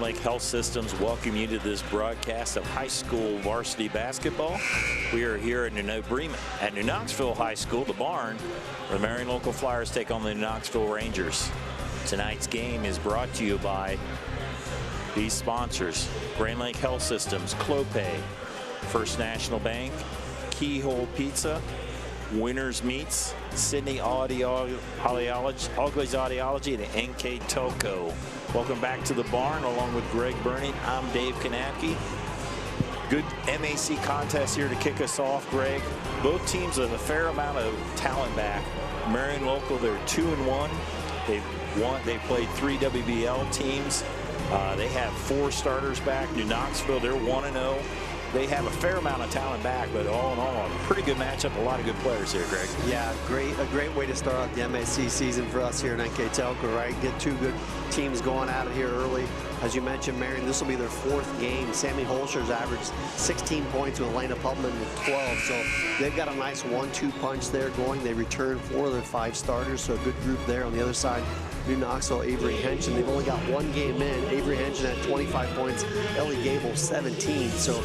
Lake Health Systems welcome you to this broadcast of high school varsity basketball. We are here at New Knoxville High School, the barn, where the Marion local Flyers take on the Knoxville Rangers. Tonight's game is brought to you by these sponsors: Grand Lake Health Systems, Clopay, First National Bank, Keyhole Pizza, Winners Meats, Sydney Audiology, and NKTelco. Welcome back to the barn along with Greg Burney. I'm Dave Kanapke. Good MAC contest here to kick us off, Greg. Both teams have a fair amount of talent back. Marion local, they're 2-1. They've played 3 WBL teams. They have 4 starters back. New Knoxville, they're 1-0. They have a fair amount of talent back, but all in all, a pretty good matchup. A lot of good players here, Greg. Yeah, a great way to start out the MAC season for us here in NKTelco, right? Get 2 good teams going out of here early. As you mentioned, Marion, this will be their 4th game. Sammy Holscher's averaged 16 points with Elena Pubman with 12. So they've got a nice 1-2 punch there going. They return 4 of their 5 starters, so a good group there. On the other side, New Knoxville, Avery Henshin. They've only got 1 game in. Avery Henshin had 25 points, Ellie Gable 17. So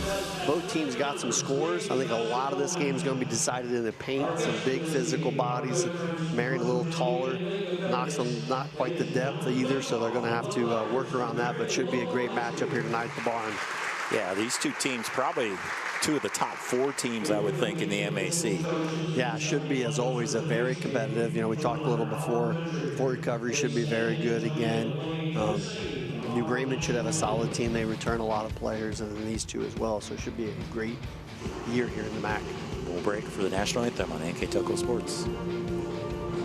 both teams got some scores. I think a lot of this game is going to be decided in the paint. Some big physical bodies. Marion a little taller. Knoxville not quite the depth either, so they're going to have to work around that, but should be a great matchup here tonight at the barn. Yeah, these 2 teams probably 2 of the top 4 teams, I would think, in the MAC. Yeah, should be, as always, a very competitive. You know, we talked a little before recovery should be very good again. New Bremen should have a solid team. They return a lot of players, and these 2 as well, so it should be a great year here in the MAC. We'll break for the national anthem on NKTelco Sports.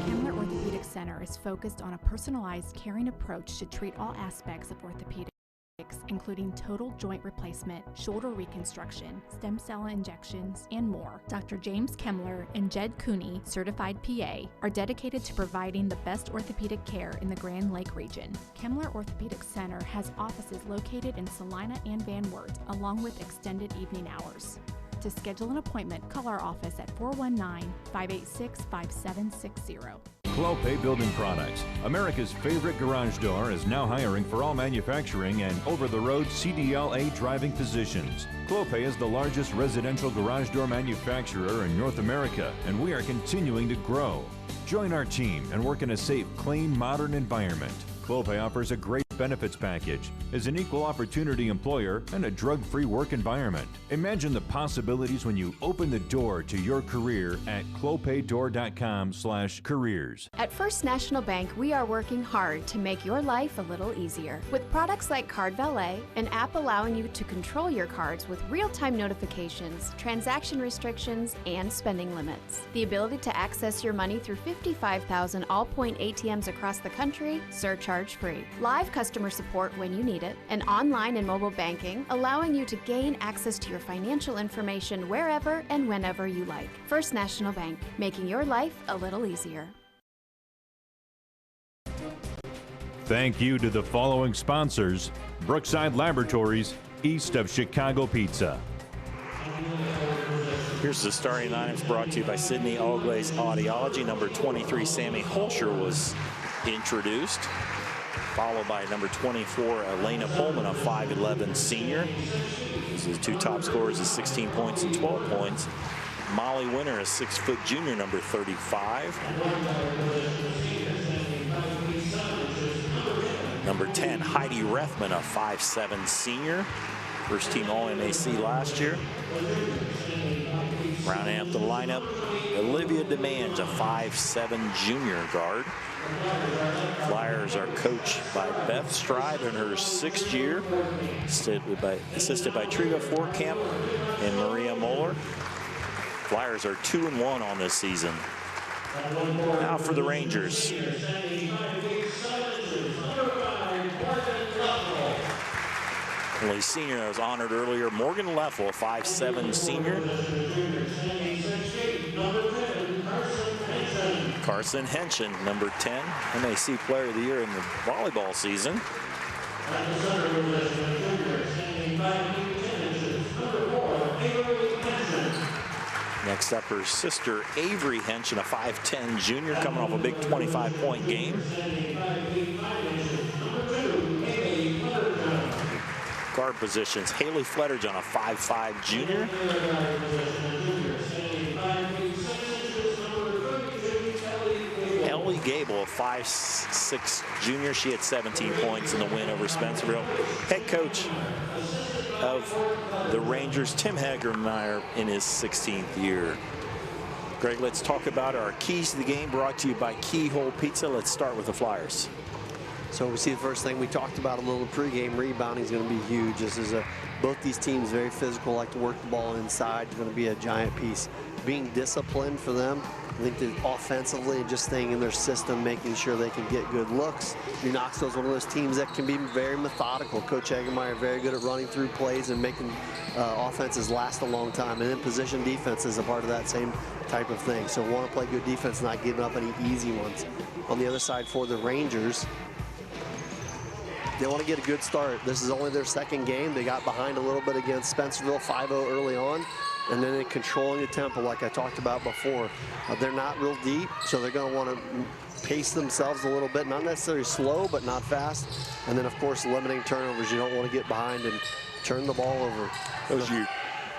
Kemmler Orthopedic Center is focused on a personalized, caring approach to treat all aspects of orthopedics, including total joint replacement, shoulder reconstruction, stem cell injections, and more. Dr. James Kemmler and Jed Cooney, certified PA, are dedicated to providing the best orthopedic care in the Grand Lake region. Kemmler Orthopedic Center has offices located in Salina and Van Wert, along with extended evening hours. To schedule an appointment, call our office at 419-586-5760. Clopay Building Products, America's favorite garage door, is now hiring for all manufacturing and over-the-road CDLA driving positions. Clopay is the largest residential garage door manufacturer in North America, and we are continuing to grow. Join our team and work in a safe, clean, modern environment. Clopay offers a great benefits package, is an equal opportunity employer, and a drug-free work environment. Imagine the possibilities when you open the door to your career at clopaydoor.com/careers. At First National Bank, we are working hard to make your life a little easier. With products like Card Valet, an app allowing you to control your cards with real-time notifications, transaction restrictions, and spending limits. The ability to access your money through 55,000 all-point ATMs across the country, surcharge-free. Live customer support when you need it, and online and mobile banking, allowing you to gain access to your financial information wherever and whenever you like. First National Bank, making your life a little easier. Thank you to the following sponsors: Brookside Laboratories, east of Chicago Pizza. Here's the starting lineups brought to you by Sydney Allglaze Audiology. Number 23, Sammy Holscher, was introduced, followed by number 24, Elena Pullman, a 5'11 senior. These are the 2 top scorers with 16 points and 12 points. Molly Winter, a 6-foot junior, number 35. Number 10, Heidi Rethman, a 5'7 senior. First team All-MAC last year. Rounding out the lineup, Olivia DeMange, a 5'7 junior guard. Flyers are coached by Beth Stride in her 6th year, assisted by Triga Forkamp and Maria Moeller. Flyers are 2-1 on this season. Now for the Rangers. Only senior that was honored earlier, Morgan Leffel, a 5'7 senior. Carson Henshin, number 10, MAC Player of the Year in the volleyball season. Next up, her sister Avery Henshin, a 5'10 junior, coming off a big 25-point game. guard positions. Haley Fletterjohn, a 5'5" junior. Ellie Gable, a 5'6" junior. She had 17 points in the win over Spencerville. Head coach of the Rangers, Tim Hagermeyer, in his 16th year. Greg, let's talk about our keys to the game, brought to you by Keyhole Pizza. Let's start with the Flyers. So we see the first thing we talked about a little pregame. Rebounding is going to be huge. This is both these teams very physical, like to work the ball inside. It's going to be a giant piece. Being disciplined for them, I think that offensively, just staying in their system, making sure they can get good looks. Knoxville is one of those teams that can be very methodical. Coach Hagermeyer very good at running through plays and making offenses last a long time. And then position defense is a part of that same type of thing. So want to play good defense, not giving up any easy ones. On the other side for the Rangers, they want to get a good start. This is only their second game. They got behind a little bit against Spencerville 5-0 early on, and then in controlling the tempo like I talked about before. They're not real deep, so they're going to want to pace themselves a little bit, not necessarily slow, but not fast. And then, of course, limiting turnovers. You don't want to get behind and turn the ball over. Those are your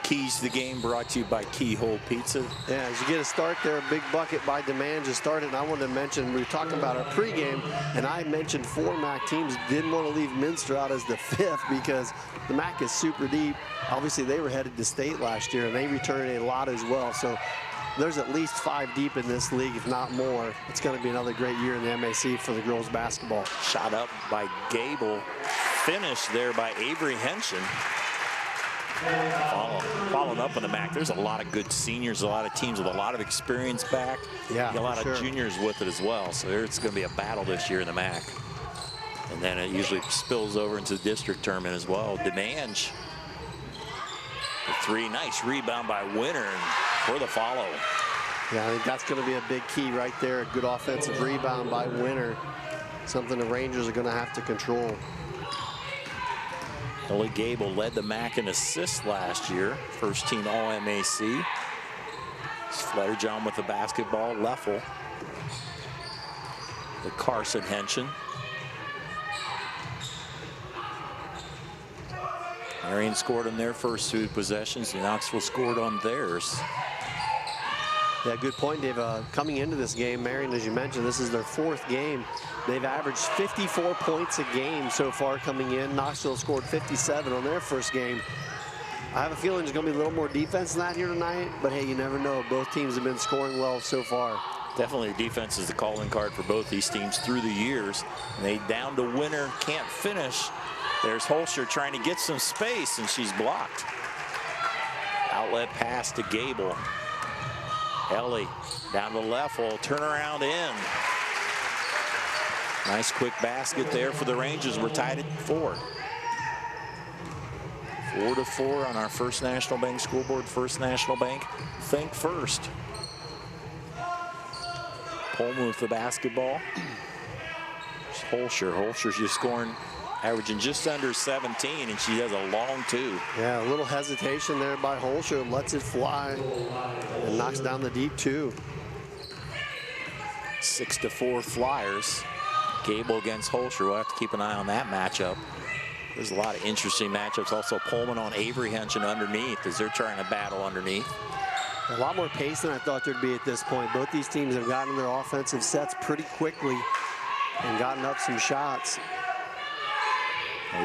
keys to the game, brought to you by Keyhole Pizza. Yeah, as you get a start there, a big bucket by demand just started. And I wanted to mention, we were talking about our pregame, and I mentioned 4 MAC teams. Didn't want to leave Minster out as the 5th because the MAC is super deep. Obviously, they were headed to state last year, and they returned a lot as well. So there's at least 5 deep in this league, if not more. It's going to be another great year in the MAC for the girls basketball. Shot up by Gable. Finished there by Avery Henshin. Following up on the MAC, there's a lot of good seniors, a lot of teams with a lot of experience back. Yeah, a lot of juniors with it as well. So it's going to be a battle this year in the MAC. And then it usually spills over into the district tournament as well. Demange, the 3, nice rebound by Winter for the follow. Yeah, I think that's going to be a big key right there. A good offensive rebound by Winter. Something the Rangers are going to have to control. Ellie Gable led the MAC in assists last year. First team All-MAC. Fletterjohn with the basketball. Leffel. The Carson Henshin. Marion scored on their first 2 possessions. Knoxville scored on theirs. Yeah, good point, Dave. Coming into this game, Marion, as you mentioned, this is their 4th game. They've averaged 54 points a game so far coming in. Knoxville scored 57 on their first game. I have a feeling there's going to be a little more defense than that here tonight, but hey, you never know. Both teams have been scoring well so far. Definitely defense is the calling card for both these teams through the years. And they down to Winter, can't finish. There's Holscher trying to get some space, and she's blocked. Outlet pass to Gable. Ellie down to left, will turn around in. Nice quick basket there for the Rangers. We're tied at 4. 4-4 on our First National Bank scoreboard. First National Bank, think first. Pullman with the basketball. Holscher. Holscher's just scoring, averaging just under 17, and she has a long 2. Yeah, a little hesitation there by Holscher. Lets it fly and knocks down the deep 2. 6-4 Flyers. Gable against Holscher. We'll have to keep an eye on that matchup. There's a lot of interesting matchups. Also Pullman on Avery Henshin underneath as they're trying to battle underneath. A lot more pace than I thought there'd be at this point. Both these teams have gotten their offensive sets pretty quickly and gotten up some shots.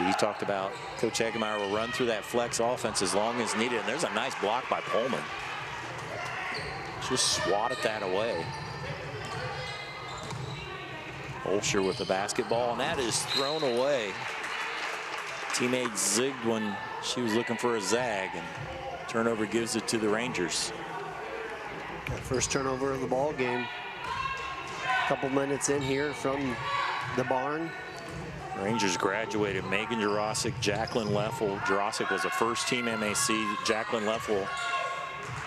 You talked about Coach Hagermeyer will run through that flex offense as long as needed. And there's a nice block by Pullman. Just swatted that away. Holscher with the basketball, and that is thrown away. Teammate zigged when she was looking for a zag, and turnover gives it to the Rangers. First turnover of the ball game. A couple minutes in here from the barn. Rangers graduated Megan Jurasic, Jacqueline Leffel. Jurasic was a first-team MAC. Jacqueline Leffel,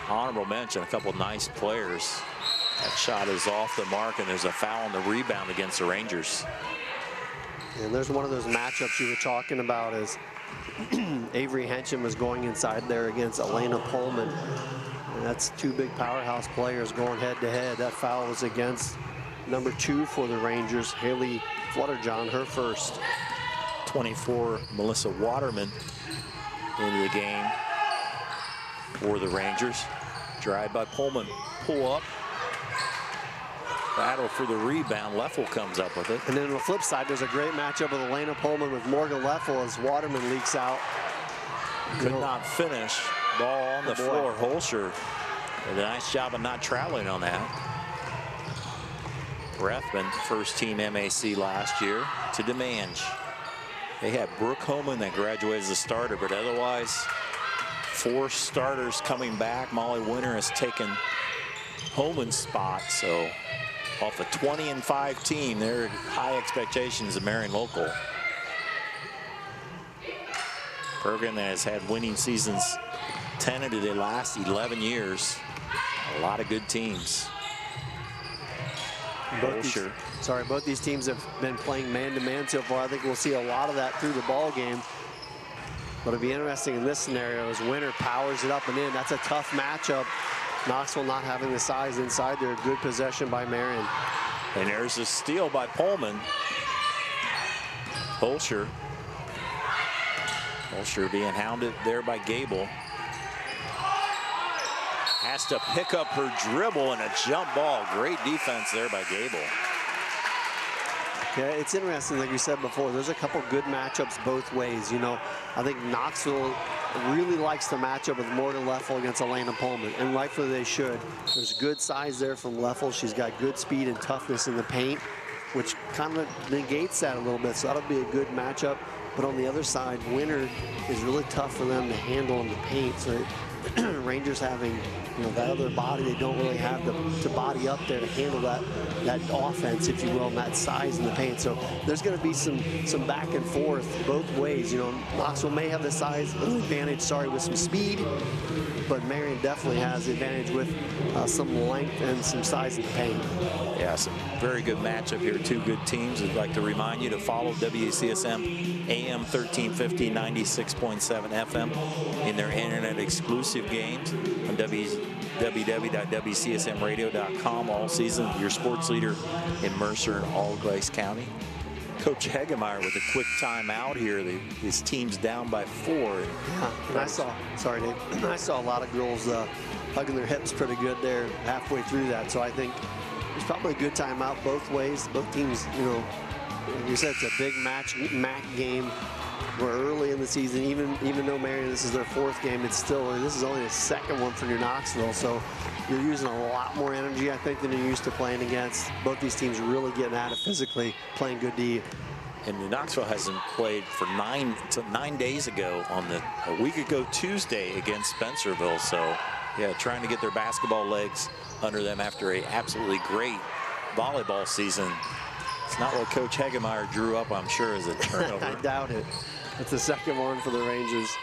honorable mention, a couple nice players. That shot is off the mark, and there's a foul on the rebound against the Rangers. And there's one of those matchups you were talking about as Avery Henshin was going inside there against Elena Pullman. And that's 2 big powerhouse players going head-to-head. That foul was against number 2 for the Rangers, Haley Fletterjohn, her first. 24, Melissa Waterman into the game for the Rangers. Drive by Pullman, pull up. Battle for the rebound. Leffel comes up with it. And then on the flip side, there's a great matchup with Elena Pullman with Morgan Leffel as Waterman leaks out. Could not finish. Ball on the floor. Holscher did a nice job of not traveling on that. Rethman, first team MAC last year, to Demange. They had Brooke Homan that graduated as a starter, but otherwise, 4 starters coming back. Molly Winter has taken Homan's spot, so off a 20-5 team, there are high expectations of Marion Local. Program that has had winning seasons 10 of the last 11 years. A lot of good teams. Both these teams have been playing man-to-man so far. I think we'll see a lot of that through the ball game. But it'll be interesting in this scenario as Winter powers it up and in. That's a tough matchup. Knoxville not having the size inside there. Good possession by Marion. And there's a steal by Pullman. Holscher being hounded there by Gable. Has to pick up her dribble and a jump ball. Great defense there by Gable. Yeah, it's interesting, like we said before, there's a couple good matchups both ways. You know, I think Knoxville really likes the matchup with Morgan Leffel against Elena Pullman, and rightfully they should. There's good size there from Leffel. She's got good speed and toughness in the paint, which kind of negates that a little bit, so that'll be a good matchup. But on the other side, Winter is really tough for them to handle in the paint. So Rangers having, you know, that other body they don't really have to body up there to handle that offense, if you will, and that size in the paint. So there's going to be some back and forth both ways. You know, Knoxville may have the size advantage, with some speed, but Marion definitely has the advantage with some length and some size in the paint. Yeah, some very good matchup here. 2 good teams. I'd like to remind you to follow WCSM AM 1350, 96.7 FM in their internet exclusive games on www.wcsmradio.com all season. Your sports leader in Mercer and All-Glace County. Coach Hegemeyer with a quick timeout here. His team's down by 4. Yeah, and I saw a lot of girls hugging their hips pretty good there halfway through that. So I think it's probably a good timeout both ways. Both teams, you know, like you said, it's a big MAC game. We're early in the season, even though Marion, this is their 4th game, this is only the 2nd one for New Knoxville. So you're using a lot more energy, I think, than you're used to playing against. Both these teams really getting at it physically, playing good D. And New Knoxville hasn't played for 9 days ago a week ago Tuesday against Spencerville. So yeah, trying to get their basketball legs under them after a absolutely great volleyball season. It's not what Coach Hegemeyer drew up, I'm sure, as a turnover. I doubt it. It's the 2nd one for the Rangers.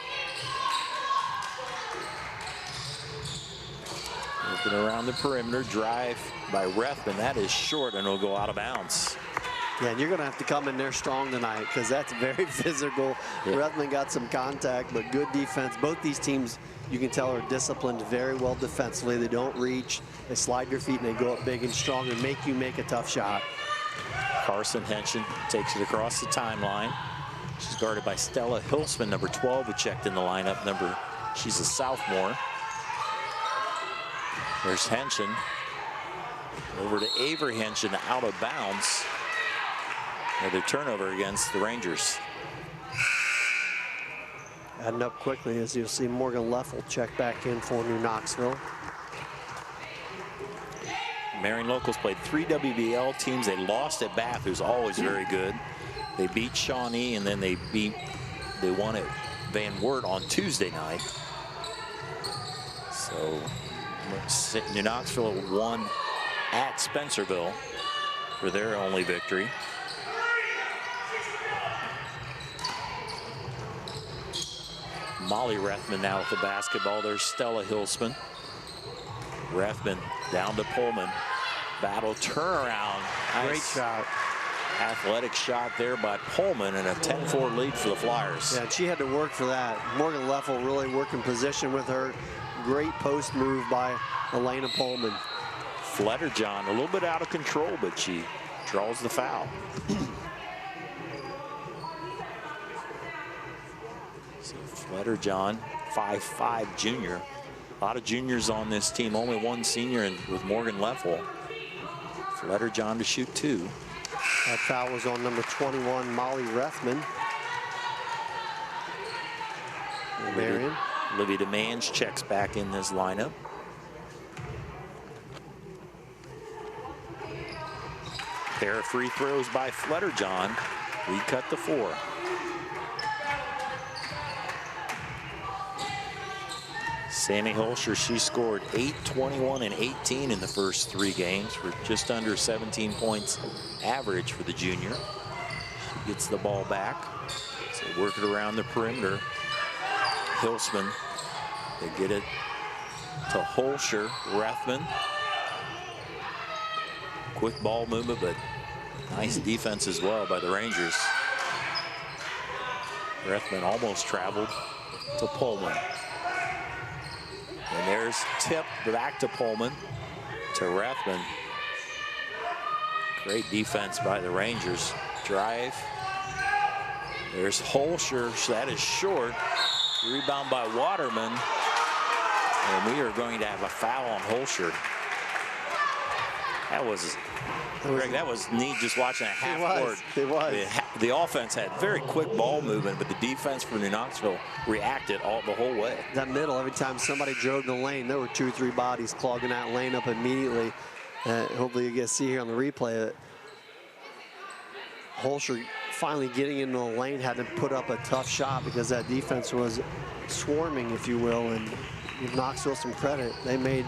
Looking around the perimeter, drive by Rethman. That is short and it'll go out of bounds. Yeah, and you're going to have to come in there strong tonight because that's very physical. Yeah. Rethman got some contact, but good defense. Both these teams, you can tell, are disciplined very well defensively. They don't reach. They slide their feet and they go up big and strong and make you make a tough shot. Carson Henshin takes it across the timeline. She's guarded by Stella Hilsman, number 12, who checked in the lineup. She's a sophomore. There's Henshin. Over to Avery Henshin, out of bounds. Another turnover against the Rangers. Adding up quickly, as you'll see Morgan Leffel check back in for New Knoxville. Marion Locals played 3 WBL teams. They lost at Bath, who's always very good. They beat Shawnee, and then they won at Van Wert on Tuesday night. So New Knoxville won at Spencerville for their only victory. Molly Rethman now with the basketball. There's Stella Hilsman. Rethman down to Pullman. Battle turnaround. Great shot. Athletic shot there by Pullman, and a 10-4 lead for the Flyers. Yeah, she had to work for that. Morgan Leffel really working position with her. Great post move by Elena Pullman. Fletterjohn a little bit out of control, but she draws the foul. Fletterjohn, 5'5" junior. A lot of juniors on this team, only one senior, and with Morgan Leffel. Fletterjohn to shoot 2. That foul was on number 21, Molly Rethman. Marion. Olivia DeMange checks back in this lineup. Pair of free throws by Fletterjohn. We cut the 4. Sammy Holscher, she scored 8, 21, and 18 in the first 3 games for just under 17 points average for the junior. She gets the ball back. So work it around the perimeter. Hilsman, they get it to Holscher. Rethman. Quick ball movement, but nice defense as well by the Rangers. Rethman almost traveled to Pullman. And there's tip back to Pullman, to Rethman. Great defense by the Rangers. Drive. There's Holscher. That is short. Rebound by Waterman. And we are going to have a foul on Holscher. That was neat just watching a half court. It was. The offense had very quick ball movement, but the defense for New Knoxville reacted the whole way. That middle, every time somebody drove the lane, there were 2 or 3 bodies clogging that lane up immediately. Hopefully you get to see here on the replay. Holscher finally getting into the lane had to put up a tough shot because that defense was swarming, if you will, and give Knoxville some credit. They made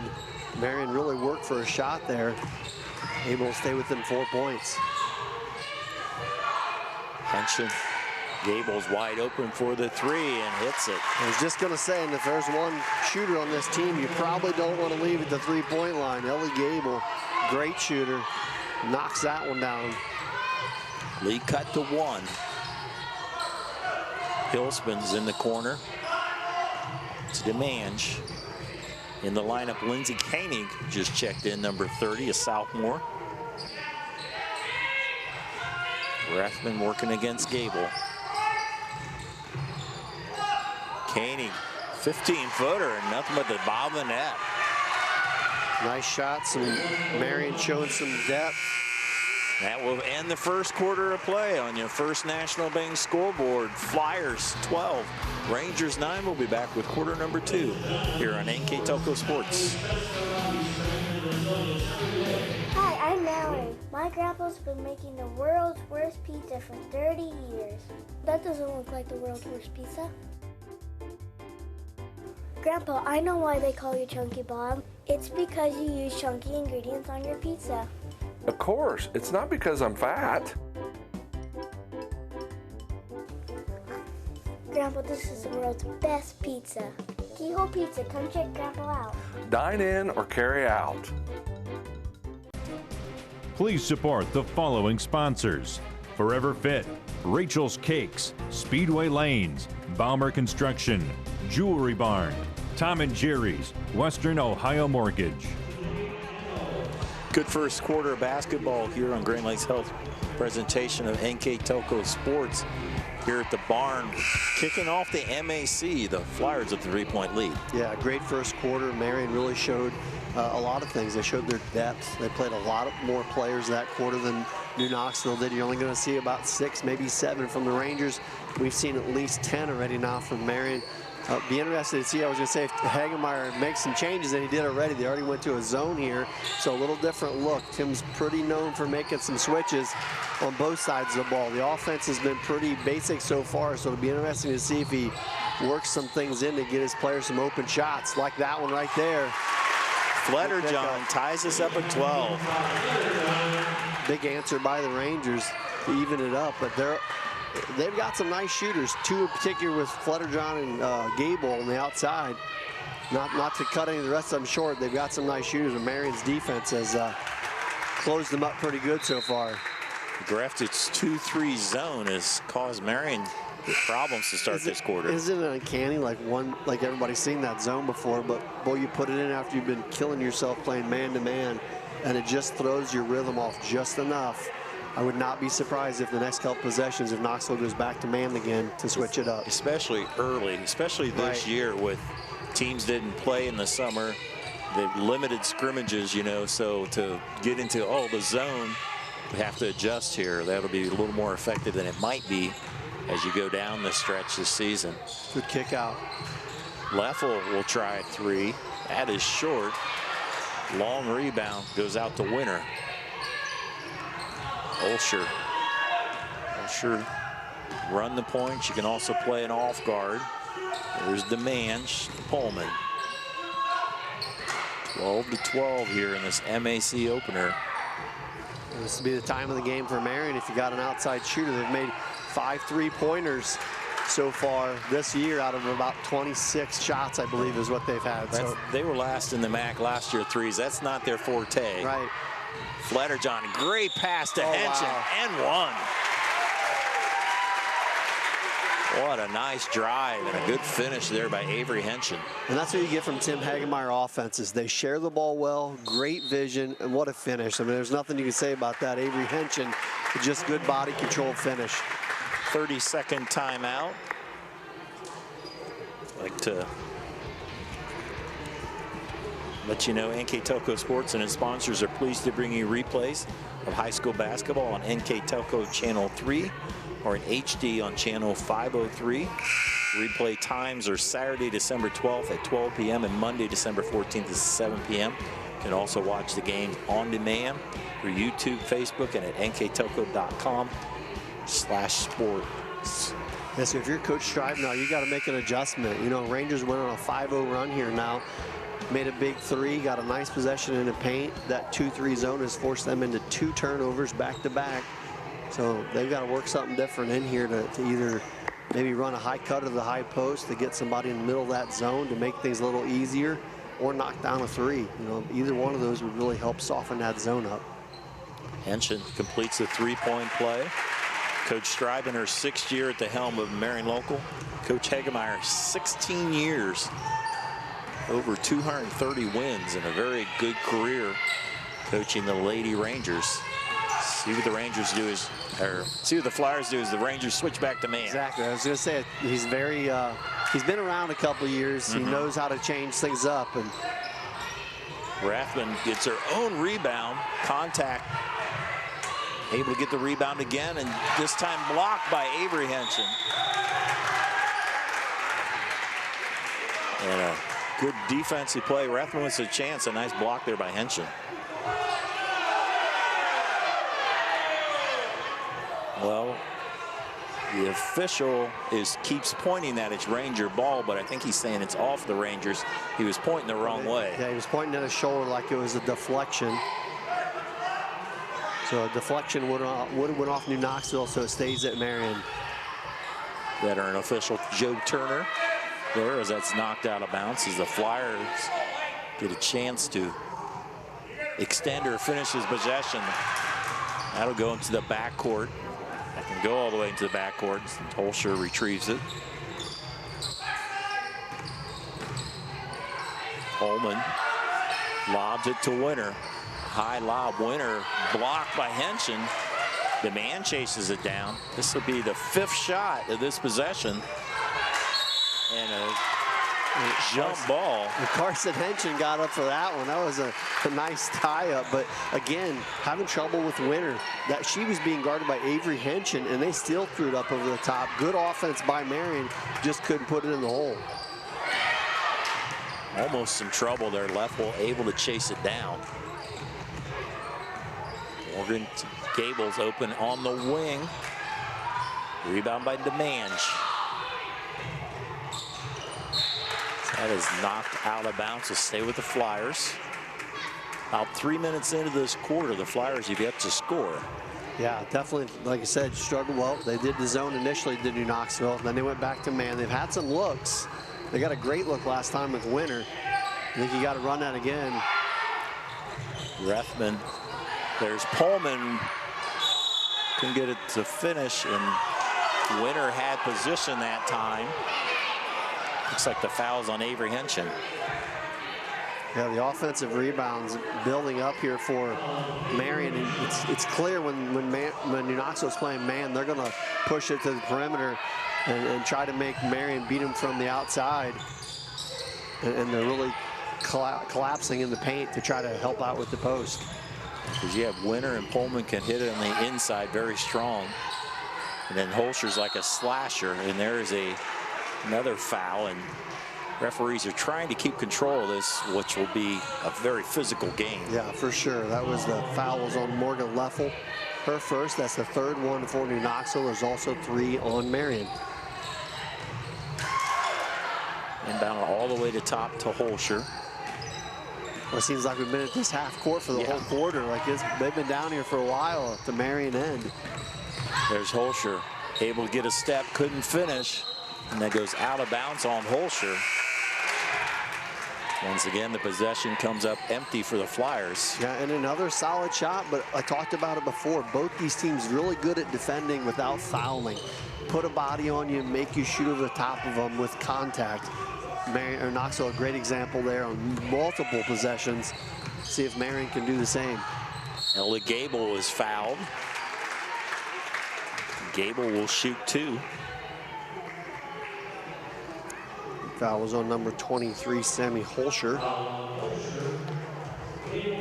Marion really work for a shot there, able to stay within 4 points. Henshin, Gable's wide open for the 3 and hits it. I was just going to say, and if there's one shooter on this team, you probably don't want to leave at the 3-point line. Ellie Gable, great shooter, knocks that one down. Lead cut to 1. Hilsman's in the corner. It's DeMange. In the lineup, Lindsey Koenig just checked in, number 30, a sophomore. Rethman working against Gable. Koenig, 15-footer, and nothing but the bottom of the net. Nice shots, and Marion showing some depth. That will end the first quarter of play on your First National Bank scoreboard. Flyers 12, Rangers 9. We'll be back with quarter number 2 here on NKTelco Sports. Hi, I'm Marion. My grandpa's been making the world's worst pizza for 30 years. That doesn't look like the world's worst pizza. Grandpa, I know why they call you Chunky Bob. It's because you use chunky ingredients on your pizza. Of course, it's not because I'm fat. Grandpa, this is the world's best pizza. Keyhole Pizza, come check Grandpa out. Dine in or carry out. Please support the following sponsors: Forever Fit, Rachel's Cakes, Speedway Lanes, Baumer Construction, Jewelry Barn, Tom and Jerry's, Western Ohio Mortgage. Good first quarter of basketball here on Grand Lakes Health presentation of NKTelco Sports here at the barn. Kicking off the MAC, the Flyers with the 3-point lead. Yeah, great first quarter. Marion really showed a lot of things. They showed their depth. They played a lot more players that quarter than New Knoxville did. You're only going to see about 6, maybe 7 from the Rangers. We've seen at least 10 already now from Marion. Be interested to see. I was going to say if Hagemeyer makes some changes, and he did already. They already went to a zone here, so a little different look. Tim's pretty known for making some switches on both sides of the ball. The offense has been pretty basic so far, so it'll be interesting to see if he works some things in to get his players some open shots, like that one right there. Fletterjohn ties us up at 12. Big answer by the Rangers to even it up, but they've got some nice shooters, 2 in particular with Fletterjohn and Gable on the outside. Not to cut any of the rest of them short, they've got some nice shooters, and Marion's defense has closed them up pretty good so far. Grafton's 2-3 zone has caused Marion problems to start this quarter. Isn't it uncanny, like everybody's seen that zone before, but boy, you put it in after you've been killing yourself playing man-to-man, and it just throws your rhythm off just enough. I would not be surprised if the next couple possessions, if Knoxville goes back to man again to switch it up. Especially early, especially this year with teams didn't play in the summer. They've limited scrimmages, you know, so to get into, the zone, we have to adjust here. That'll be a little more effective than it might be as you go down the stretch this season. Good kick out. Leffel will try a 3. That is short. Long rebound goes out to Winter. Olsher run the point. She can also play an off guard. There's Demange, Pullman. 12-12 here in this MAC opener. This will be the time of the game for Marion if you got an outside shooter. They've made 5 3-pointers so far this year out of about 26 shots, I believe, is what they've had. So they were last in the MAC last year, threes. That's not their forte. Right. Fletterjohn, great pass to Henson, and one. What a nice drive and a good finish there by Avery Henson. And that's what you get from Tim Hagemeyer offenses. They share the ball well, great vision, and what a finish. I mean, there's nothing you can say about that. Avery Henson, just good body control finish. 30-second timeout. I'd like to let you know NKTelco Sports and its sponsors are pleased to bring you replays of high school basketball on NKTelco Channel 3 or in HD on Channel 503. Replay times are Saturday, December 12th at 12 p.m. and Monday, December 14th at 7 p.m. You can also watch the games on demand through YouTube, Facebook, and at nktelco.com/sports. Yeah, so if you're Coach Strive now, you got to make an adjustment. You know, Rangers went on a 5-0 run here now. Made a big 3, got a nice possession in the paint. That 2-3 zone has forced them into 2 turnovers back-to-back. So they've got to work something different in here to either maybe run a high cut to the high post to get somebody in the middle of that zone to make things a little easier, or knock down a 3. You know, either one of those would really help soften that zone up. Henson completes the 3-point play. Coach Strive in her 6th year at the helm of Marion Local. Coach Hagemeyer, 16 years, over 230 wins, and a very good career coaching the Lady Rangers. See what the Rangers do is, or see what the Flyers do is the Rangers switch back to man. Exactly. I was going to say he's very, he's been around a couple years. He knows how to change things up. And Rathman gets her own rebound, contact, able to get the rebound again, and this time blocked by Avery Henson. And a good defensive play. Rathman wants a chance. A nice block there by Henson. Well, the official keeps pointing that it's Ranger ball, but I think he's saying it's off the Rangers. He was pointing the wrong way. Yeah, he was pointing at his shoulder like it was a deflection. So a deflection would have went off New Knoxville, so it stays at Marion. Veteran official Joe Turner there as that's knocked out of bounds as the Flyers get a chance to extend or finish his possession. That'll go into the backcourt. That can go all the way into the backcourt. Tolsher retrieves it. Holman lobs it to Winter. High lob. Winter blocked by Henson. The man chases it down. This will be the 5th shot of this possession. And a jump ball. And Carson Henson got up for that one. That was a nice tie-up. But again, having trouble with Winter. That she was being guarded by Avery Henson, and they still threw it up over the top. Good offense by Marion. Just couldn't put it in the hole. Almost some trouble there. Leffel able to chase it down. Morgan Gables open on the wing. Rebound by Demange. That is knocked out of bounds to stay with the Flyers. About 3 minutes into this quarter, the Flyers have yet to score. Yeah, definitely, like I said, struggled well. They did the zone initially to New Knoxville. Then they went back to man. They've had some looks. They got a great look last time with Winter. I think you got to run that again. Rathman. There's Pullman. Couldn't get it to finish, and Winter had position that time. Looks like the foul's on Avery Henson. Yeah, the offensive rebounds building up here for Marion. And it's clear when New Knoxville's playing man, they're going to push it to the perimeter and try to make Marion beat them from the outside. And they're really collapsing in the paint to try to help out with the post. Because you have Winter and Pullman can hit it on the inside very strong. And then Holscher's like a slasher, and there is another foul, and referees are trying to keep control of this, which will be a very physical game. Yeah, for sure. That was the foul was on Morgan Leffel. Her first. That's the third one for New Knoxville. There's also 3 on Marion. Inbound all the way to top to Holscher. Well, it seems like we've been at this half court for the whole quarter. Like they've been down here for a while at the Marion end. There's Holscher, able to get a step, couldn't finish, and that goes out of bounds on Holscher. Once again, the possession comes up empty for the Flyers. Yeah, and another solid shot, but I talked about it before. Both these teams really good at defending without fouling. Put a body on you and make you shoot over the top of them with contact. Marion, or Knoxville, a great example there on multiple possessions. See if Marion can do the same. Ella Gable is fouled. Gable will shoot 2. Foul was on number 23, Sammy Holscher.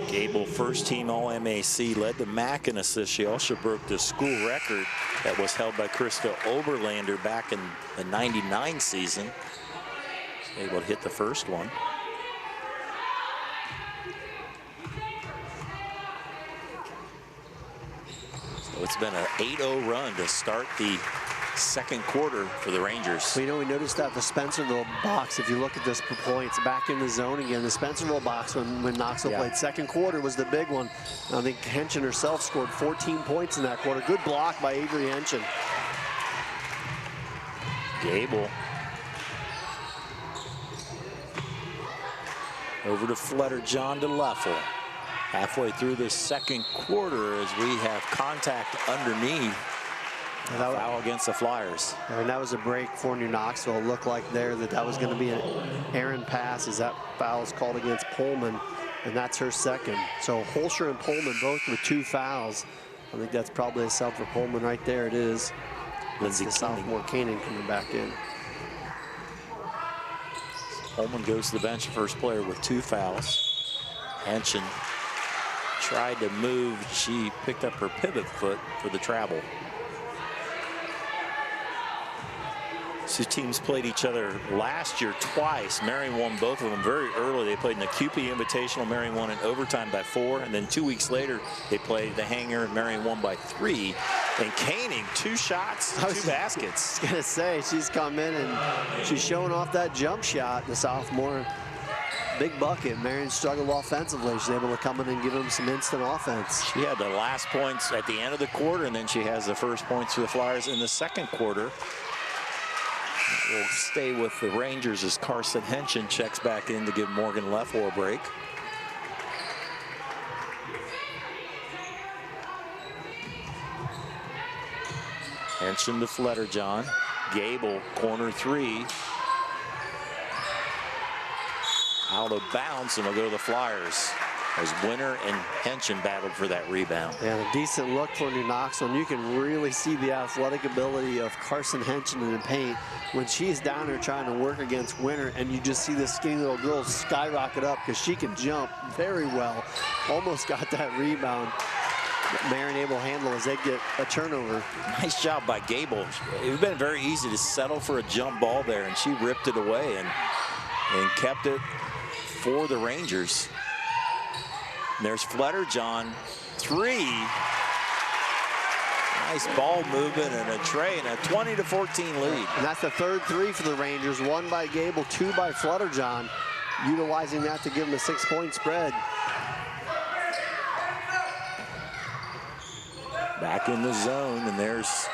Gable, first team All-MAC, led the MAC in assists. She also broke the school record that was held by Krista Oberlander back in the '99 season. Able to hit the first one. So it's been an 8-0 run to start the second quarter for the Rangers. Well, you know, we noticed that the Spencerville box, if you look at this per points, back in the zone again. The Spencerville box when Knoxville played second quarter was the big one. I think Henson herself scored 14 points in that quarter. Good block by Avery Henson. Gable. Over to Fletterjohn to Leffel. Halfway through the second quarter as we have contact underneath. Foul against the Flyers. And that was a break for New Knoxville. It looked like there that was going to be an errant pass as that foul is called against Pullman, and that's her second. So Holscher and Pullman both with 2 fouls. I think that's probably a sub for Pullman right there. It is. Lindsay the sophomore Koenig coming back in. Pullman goes to the bench, first player with 2 fouls. Henson tried to move. She picked up her pivot foot for the travel. These teams played each other last year twice. Marion won both of them very early. They played in the QP Invitational. Marion won in overtime by 4. And then 2 weeks later, they played the Hanger, and Marion won by 3. And Koenig, 2 shots, 2 baskets. I was going to say, she's come in and she's showing off that jump shot, the sophomore. Big bucket. Marion struggled offensively. She's able to come in and give them some instant offense. She had the last points at the end of the quarter, and then she has the first points for the Flyers in the second quarter. We'll stay with the Rangers as Carson Henson checks back in to give Morgan Leffel a break. Henson to Fletterjohn. Gable, corner 3. Out of bounds, and it'll go to the Flyers as Winter and Henson battled for that rebound. And a decent look for New Knoxville, and you can really see the athletic ability of Carson Henson in the paint when she's down there trying to work against Winter, and you just see this skinny little girl skyrocket up because she can jump very well. Almost got that rebound. Marion able to handle as they get a turnover. Nice job by Gable. It would have been very easy to settle for a jump ball there, and she ripped it away and kept it for the Rangers. And there's Fletterjohn, 3. Nice ball movement and a tray and a 20-14 lead. And that's the third 3 for the Rangers. 1 by Gable, 2 by Fletterjohn, utilizing that to give them a 6-point spread. Back in the zone, and there's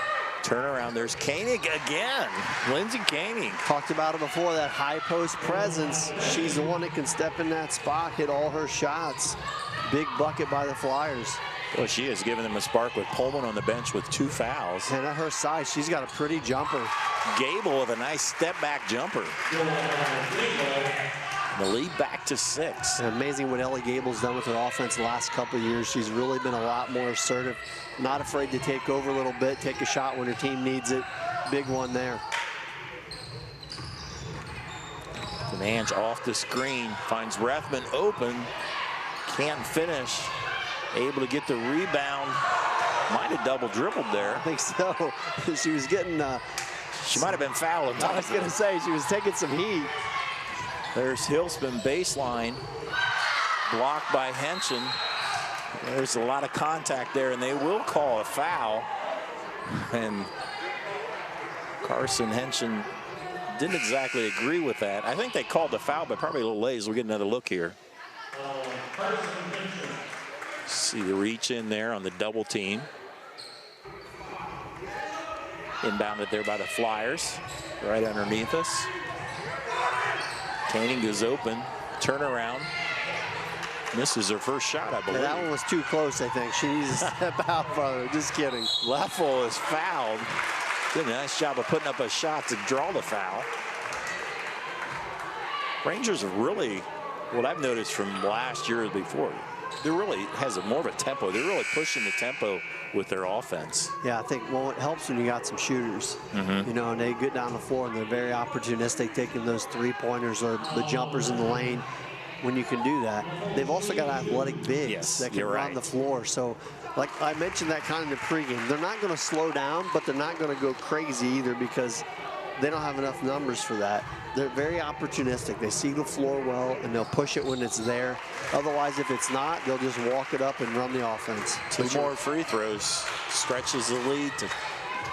turnaround. There's Koenig again. Lindsay Koenig. Talked about it before, that high post presence. She's the one that can step in that spot, hit all her shots. Big bucket by the Flyers. Well, she has given them a spark with Pullman on the bench with 2 fouls. And at her size, she's got a pretty jumper. Gable with a nice step back jumper. The lead back to 6. And amazing what Ellie Gable's done with her offense the last couple of years. She's really been a lot more assertive, not afraid to take over a little bit, take a shot when her team needs it. Big one there. Demange off the screen, finds Rethman open, can't finish, able to get the rebound. Might have double dribbled there. I think so. She was getting... she might have been fouled. I was going to say, she was taking some heat. There's Hillspin baseline, blocked by Henson. There's a lot of contact there, and they will call a foul. And Carson Henson didn't exactly agree with that. I think they called the foul, but probably a little late. We'll get another look here. See the reach in there on the double team. Inbounded there by the Flyers, right underneath us. Koenig goes open, turnaround. Misses her first shot, I believe. Yeah, that one was too close, I think. She needs to step out farther. Just kidding. Leffel is fouled. Did a nice job of putting up a shot to draw the foul. Rangers are really, what I've noticed from last year or before, they really has more of a tempo. They're really pushing the tempo with their offense. Yeah, I think, well, it helps when you got some shooters. You know, and they get down the floor and they're very opportunistic, taking those three-pointers or the jumpers in the lane when you can do that. They've also got athletic bigs that can run the floor. So, like I mentioned that kind of in the pregame, they're not going to slow down, but they're not going to go crazy either because they don't have enough numbers for that. They're very opportunistic. They see the floor well, and they'll push it when it's there. Otherwise, if it's not, they'll just walk it up and run the offense. 2 more free throws stretches the lead to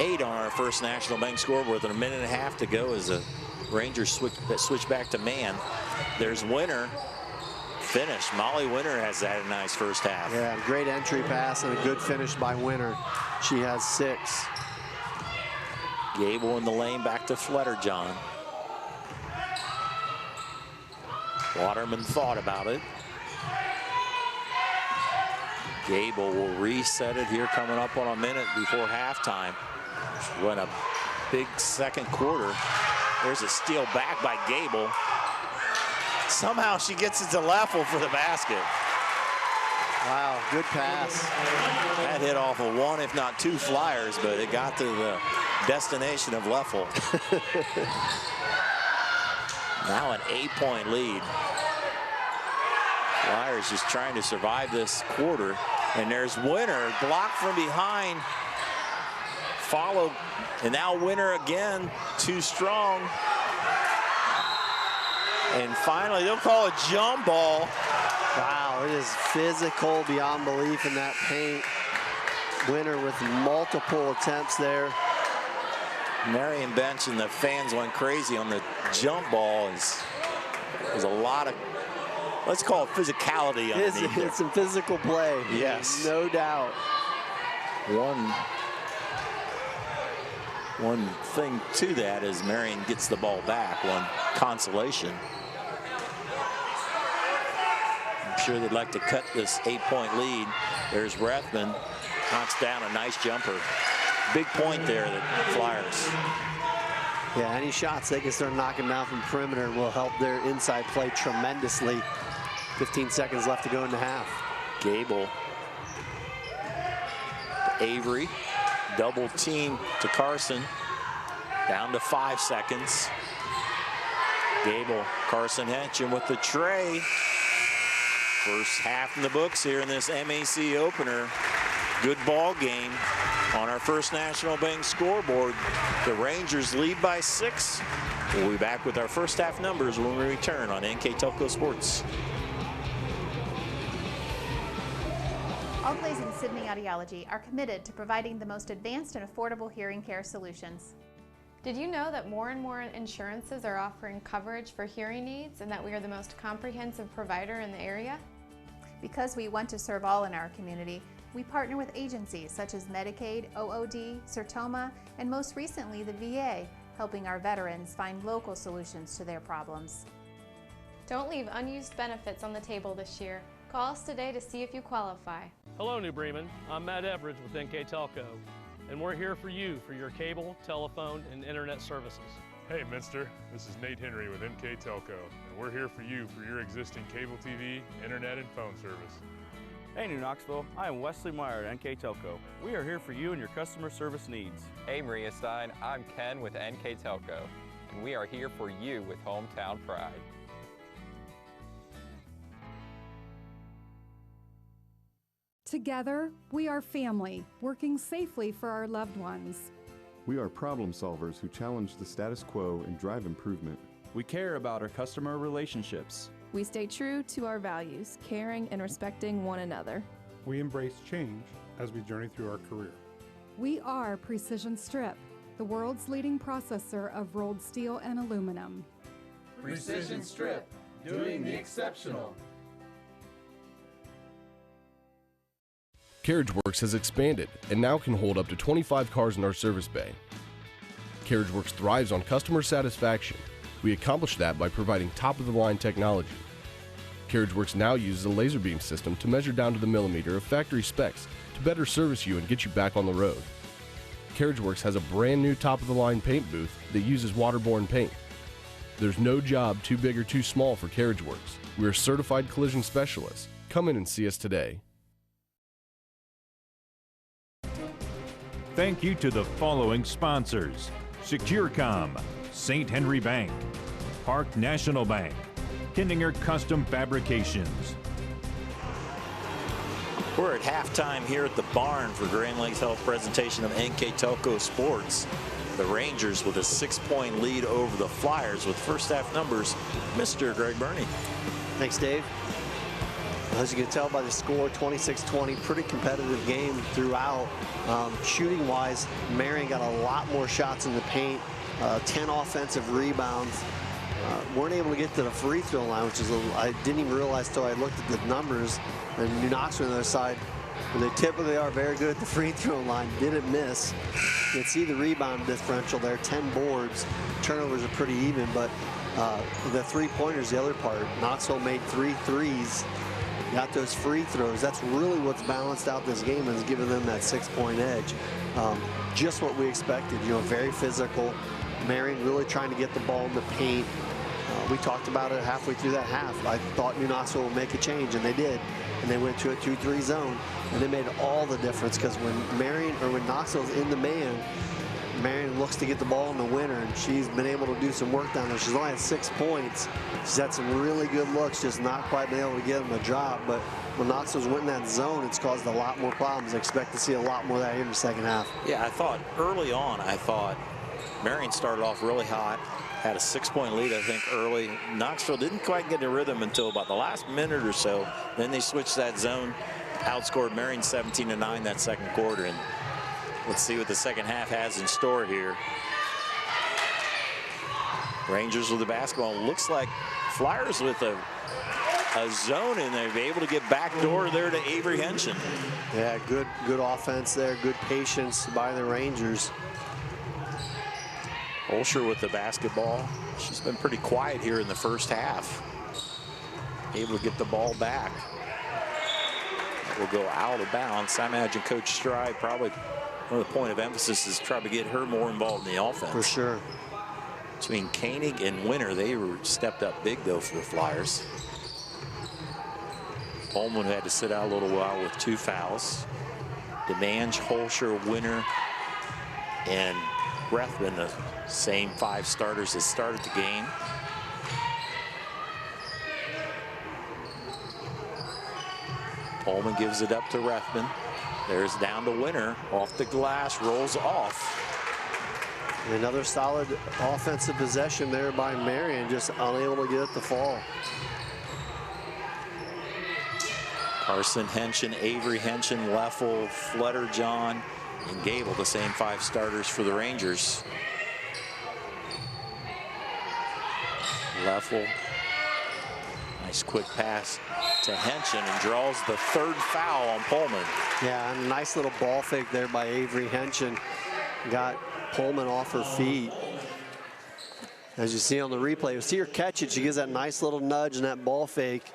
8 on our first National Bank scoreboard with a minute and a half to go as the Rangers switch back to man. There's Winter. Finish. Molly Winter has had a nice first half. Yeah, great entry pass and a good finish by Winter. She has 6. Gable in the lane, back to Fletterjohn. Waterman thought about it. Gable will reset it here, coming up on a minute before halftime. Run a big second quarter. There's a steal back by Gable. Somehow she gets it to Leffel for the basket. Wow, good pass. That hit off of 1, if not 2 Flyers, but it got to the destination of Leffel. Now an 8-point lead. Flyers just trying to survive this quarter. And there's Winter, blocked from behind. Followed, and now Winter again, too strong. And finally, they'll call a jump ball. Wow, it is physical beyond belief in that paint. Winter with multiple attempts there. Marion bench and the fans went crazy on the jump ball. There's a lot of, let's call it physicality underneath there. It's some physical play. Yes. No doubt. One thing to that is Marion gets the ball back, one consolation. I'm sure they'd like to cut this 8-point lead. There's Rethman, knocks down a nice jumper. Big point there, the Flyers. Yeah, any shots they can start knocking down from perimeter will help their inside play tremendously. 15 seconds left to go in the half. Gable. Avery. Double team to Carson. Down to 5 seconds. Gable, Carson Henson with the tray. First half in the books here in this MAC opener. Good ball game on our first National Bank scoreboard. The Rangers lead by 6. We'll be back with our first half numbers when we return on NKTelco Sports. Oakley's and Sydney Audiology are committed to providing the most advanced and affordable hearing care solutions. Did you know that more and more insurances are offering coverage for hearing aids and that we are the most comprehensive provider in the area? Because we want to serve all in our community, we partner with agencies such as Medicaid, OOD, Sertoma, and most recently the VA, helping our veterans find local solutions to their problems. Don't leave unused benefits on the table this year. Call us today to see if you qualify. Hello, New Bremen. I'm Matt Everidge with NKTelco, and we're here for you for your cable, telephone, and internet services. Hey Minster, this is Nate Henry with NKTelco, and we're here for you for your existing cable TV, internet, and phone service. Hey New Knoxville, I am Wesley Meyer at NKTelco. We are here for you and your customer service needs. Hey Maria Stein, I'm Ken with NKTelco, and we are here for you with hometown pride. Together, we are family, working safely for our loved ones. We are problem solvers who challenge the status quo and drive improvement. We care about our customer relationships. We stay true to our values, caring and respecting one another. We embrace change as we journey through our career. We are Precision Strip, the world's leading processor of rolled steel and aluminum. Precision Strip, doing the exceptional. CarriageWorks has expanded and now can hold up to 25 cars in our service bay. CarriageWorks thrives on customer satisfaction. We accomplish that by providing top-of-the-line technology. CarriageWorks now uses a laser beam system to measure down to the millimeter of factory specs to better service you and get you back on the road. CarriageWorks has a brand new top-of-the-line paint booth that uses waterborne paint. There's no job too big or too small for CarriageWorks. We're certified collision specialists. Come in and see us today. Thank you to the following sponsors: SecureCom, St. Henry Bank, Park National Bank, Kindinger Custom Fabrications. We're at halftime here at the barn for Grand Lakes Health presentation of NKTelco Sports. The Rangers with a 6-point lead over the Flyers with first half numbers, Mr. Greg Burney. Thanks, Dave. As you can tell by the score, 26-20, pretty competitive game throughout. Shooting-wise, Marion got a lot more shots in the paint, 10 offensive rebounds. Weren't able to get to the free throw line, which is I didn't even realize until I looked at the numbers. And New Knoxville on the other side, where they typically are very good at the free throw line, didn't miss. You can see the rebound differential there, 10 boards. Turnovers are pretty even, but the three-pointers, the other part. Knoxville made 3 threes. Got those free throws. That's really what's balanced out this game and has given them that 6-point edge. Just what we expected, you know, very physical. Marion really trying to get the ball in the paint. We talked about it halfway through that half. I thought New Knoxville would make a change, and they did. And they went to a 2-3 zone, and they made all the difference because when Knoxville's in the man, Marion looks to get the ball in the winner, and she's been able to do some work down there. She's only had 6 points. She's had some really good looks, just not quite been able to get them a drop. But when Knoxville's went in that zone, it's caused a lot more problems. I expect to see a lot more of that here in the second half. Yeah, I thought early on, Marion started off really hot, had a 6-point lead, I think, early. Knoxville didn't quite get the rhythm until about the last minute or so. Then they switched that zone, outscored Marion 17-9 that second quarter. And let's see what the second half has in store here. Rangers with the basketball. Looks like Flyers with a zone, and they'll be able to get backdoor there to Avery Henshin. Yeah, good offense there. Good patience by the Rangers. Olsher with the basketball. She's been pretty quiet here in the first half. Able to get the ball back. Will go out of bounds. I imagine Coach Stride probably one of the point of emphasis is try to get her more involved in the offense. For sure. Between Koenig and Winter, they were stepped up big though for the Flyers. Pullman had to sit out a little while with 2 fouls. DeMange, Holscher, Winter, and Rethman, the same 5 starters that started the game. Pullman gives it up to Rethman. There's down to Winter, off the glass, rolls off. Another solid offensive possession there by Marion, just unable to get it to fall. Carson Henshin, Avery Henshin, Leffel, Flutter, John, and Gable, the same 5 starters for the Rangers. Leffel, nice quick pass to Henshin, and draws the 3rd foul on Pullman. Yeah, a nice little ball fake there by Avery Henshin. Got Pullman off her feet. As you see on the replay, you see her catch it. She gives that nice little nudge and that ball fake.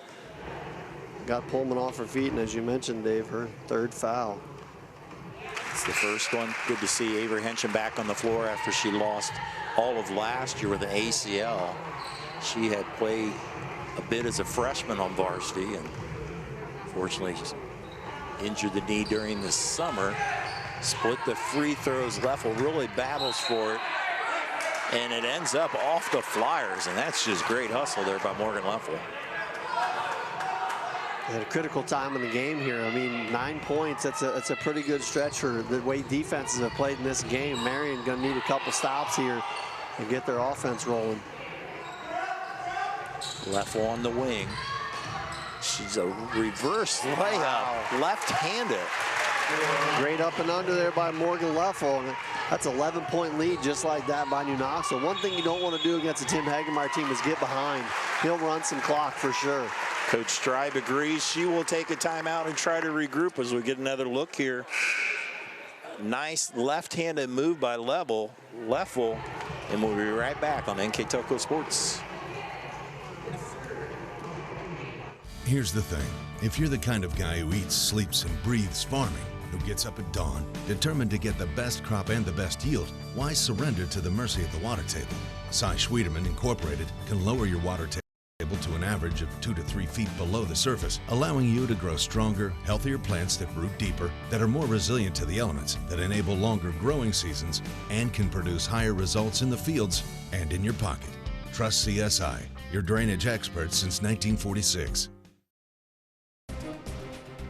Got Pullman off her feet, and as you mentioned, Dave, her 3rd foul. It's the first one. Good to see Avery Henshin back on the floor after she lost all of last year with an ACL. She had played a bit as a freshman on varsity, and fortunately injured the knee during the summer. Split the free throws. Leffel really battles for it, and it ends up off the Flyers, and that's just great hustle there by Morgan Leffel. At a critical time in the game here. I mean, 9 points, that's a pretty good stretch for the way defenses have played in this game. Marion gonna need a couple stops here and get their offense rolling. Leffel on the wing. She's a reverse layup, left-handed. Great up and under there by Morgan Leffel. That's 11-point lead just like that by New Knoxville. One thing you don't want to do against a Tim Hagemeyer team is get behind. He'll run some clock for sure. Coach Stribe agrees. She will take a timeout and try to regroup as we get another look here. Nice left-handed move by Leffel, and we'll be right back on NKTelco Sports. Here's the thing. If you're the kind of guy who eats, sleeps, and breathes farming, who gets up at dawn, determined to get the best crop and the best yield, why surrender to the mercy of the water table? Cy Schwiedemann Incorporated can lower your water table to an average of 2 to 3 feet below the surface, allowing you to grow stronger, healthier plants that root deeper, that are more resilient to the elements, that enable longer growing seasons, and can produce higher results in the fields and in your pocket. Trust CSI, your drainage experts since 1946.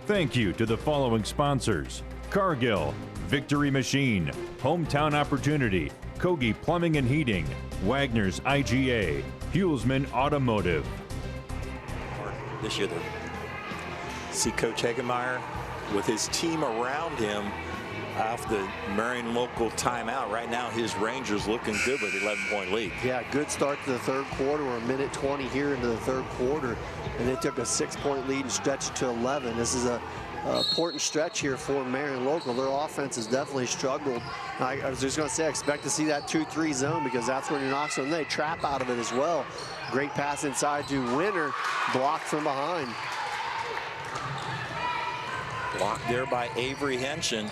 Thank you to the following sponsors: Cargill, Victory Machine, Hometown Opportunity, Kogi Plumbing and Heating, Wagner's IGA, Hulsman Automotive. This year, see Coach Hagemeyer with his team around him off the Marion local timeout. Right now, his Rangers looking good with 11-point lead. Yeah, good start to the third quarter. We're a minute 20 here into the third quarter, and they took a 6-point lead and stretched it to 11. This is a important stretch here for Marion local. Their offense has definitely struggled. I was just going to say, I expect to see that 2-3 zone because that's where New Knoxville, and they trap out of it as well. Great pass inside to Winter, blocked from behind. Blocked there by Avery Henshin.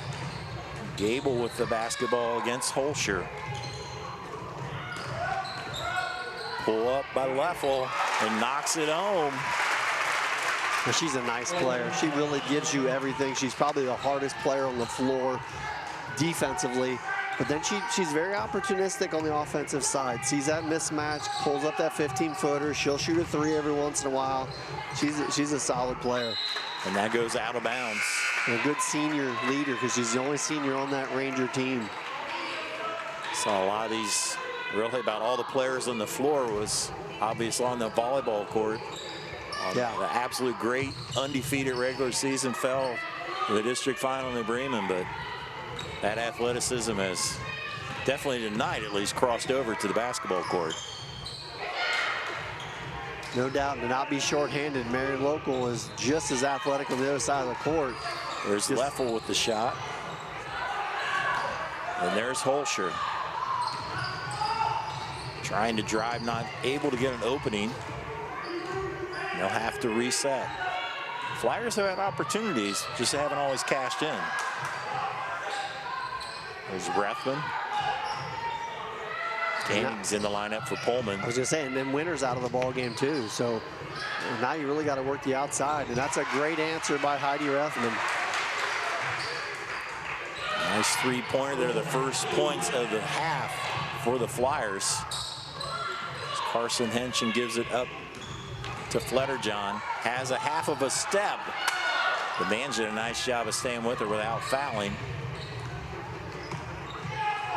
Gable with the basketball against Holscher. Pull up by Leffel and knocks it home. Well, she's a nice player. She really gives you everything. She's probably the hardest player on the floor defensively. But then she's very opportunistic on the offensive side. Sees that mismatch, pulls up that 15-footer. She'll shoot a 3 every once in a while. She's a solid player. And that goes out of bounds. And a good senior leader because she's the only senior on that Ranger team. Saw a lot of these, really about all the players on the floor was obviously on the volleyball court. Yeah. The absolute great undefeated regular season fell in the district final in Bremen, but that athleticism has definitely tonight at least crossed over to the basketball court. No doubt, to not be shorthanded. Marion local is just as athletic on the other side of the court. There's Leffel with the shot. And there's Holscher. Trying to drive, not able to get an opening. They'll have to reset. Flyers have had opportunities, just haven't always cashed in. There's Rethman. Canning's in the lineup for Pullman. I was going to say, and then Winter's out of the ball game too. So now you really got to work the outside, and that's a great answer by Heidi Rethman. Nice three-pointer there, the first points of the half for the Flyers. Carson Henshin gives it up to Fletterjohn. Has a half of a step. The man did a nice job of staying with her without fouling.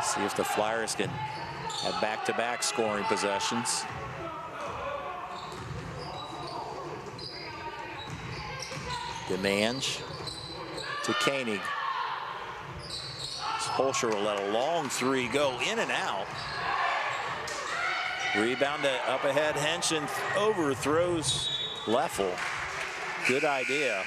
See if the Flyers can have back-to-back scoring possessions. Demange to Koenig. Holscher will let a long three go in and out. Rebound to up ahead. Henshin overthrows Leffel. Good idea.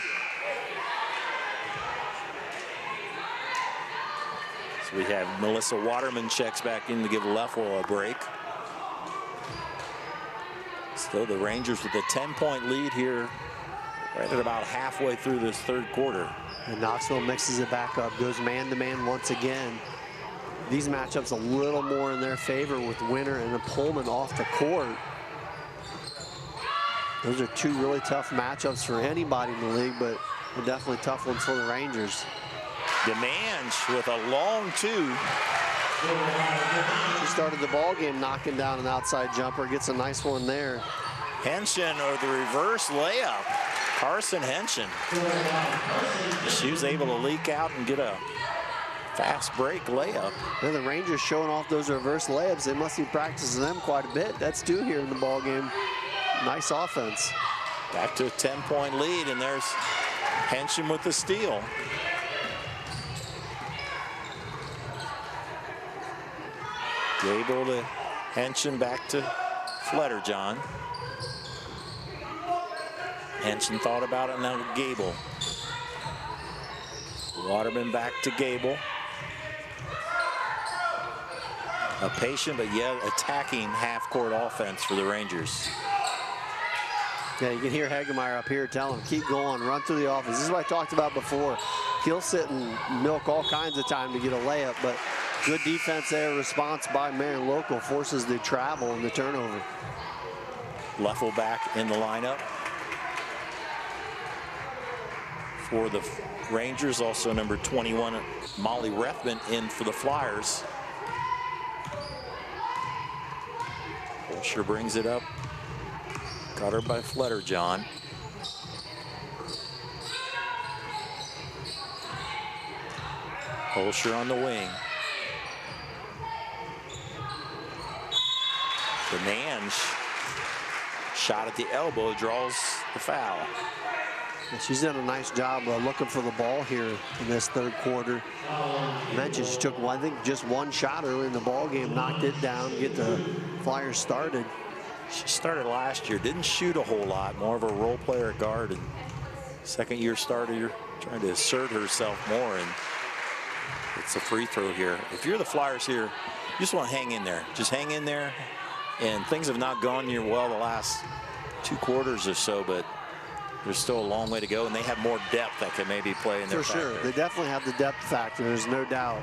So we have Melissa Waterman checks back in to give Leffel a break. Still the Rangers with a 10-point lead here right at about halfway through this third quarter. And Knoxville mixes it back up, goes man-to-man once again. these matchups a little more in their favor with Winter and the Pullman off the court. Those are two really tough matchups for anybody in the league, but they're definitely tough ones for the Rangers. Demange with a long two. She started the ball game knocking down an outside jumper, gets a nice one there. Henshin or the reverse layup. Carson Henshin. She was able to leak out and get a fast break layup. Yeah, the Rangers showing off those reverse layups. They must be practicing them quite a bit. That's two here in the ball game. Nice offense. Back to a 10-point lead, and there's Henshin with the steal. Gable to Henshin, back to Fletterjohn. Henshin thought about it, now Gable. Waterman back to Gable. A patient but yet attacking half-court offense for the Rangers. Yeah, you can hear Hagemeyer up here telling him, keep going, run through the offense. This is what I talked about before. He'll sit and milk all kinds of time to get a layup, but good defense there. Response by Marion Local forces the travel and the turnover. Leffel back in the lineup for the Rangers. Also number 21, Molly Rethman, in for the Flyers. Sure brings it up. Got her by Fletterjohn. Holscher on the wing. Demange, shot at the elbow, draws the foul. And she's done a nice job looking for the ball here in this third quarter. I mentioned she took, I think, just one shot early in the ball game, knocked it down, get the Flyers started. She started last year, didn't shoot a whole lot, more of a role player at guard, and second-year starter trying to assert herself more, and it's a free throw here. If you're the Flyers here, you just want to hang in there. Just hang in there, and things have not gone your well the last 2 quarters or so, but there's still a long way to go, and they have more depth that can maybe play in their favor. For sure, they definitely have the depth factor, there's no doubt.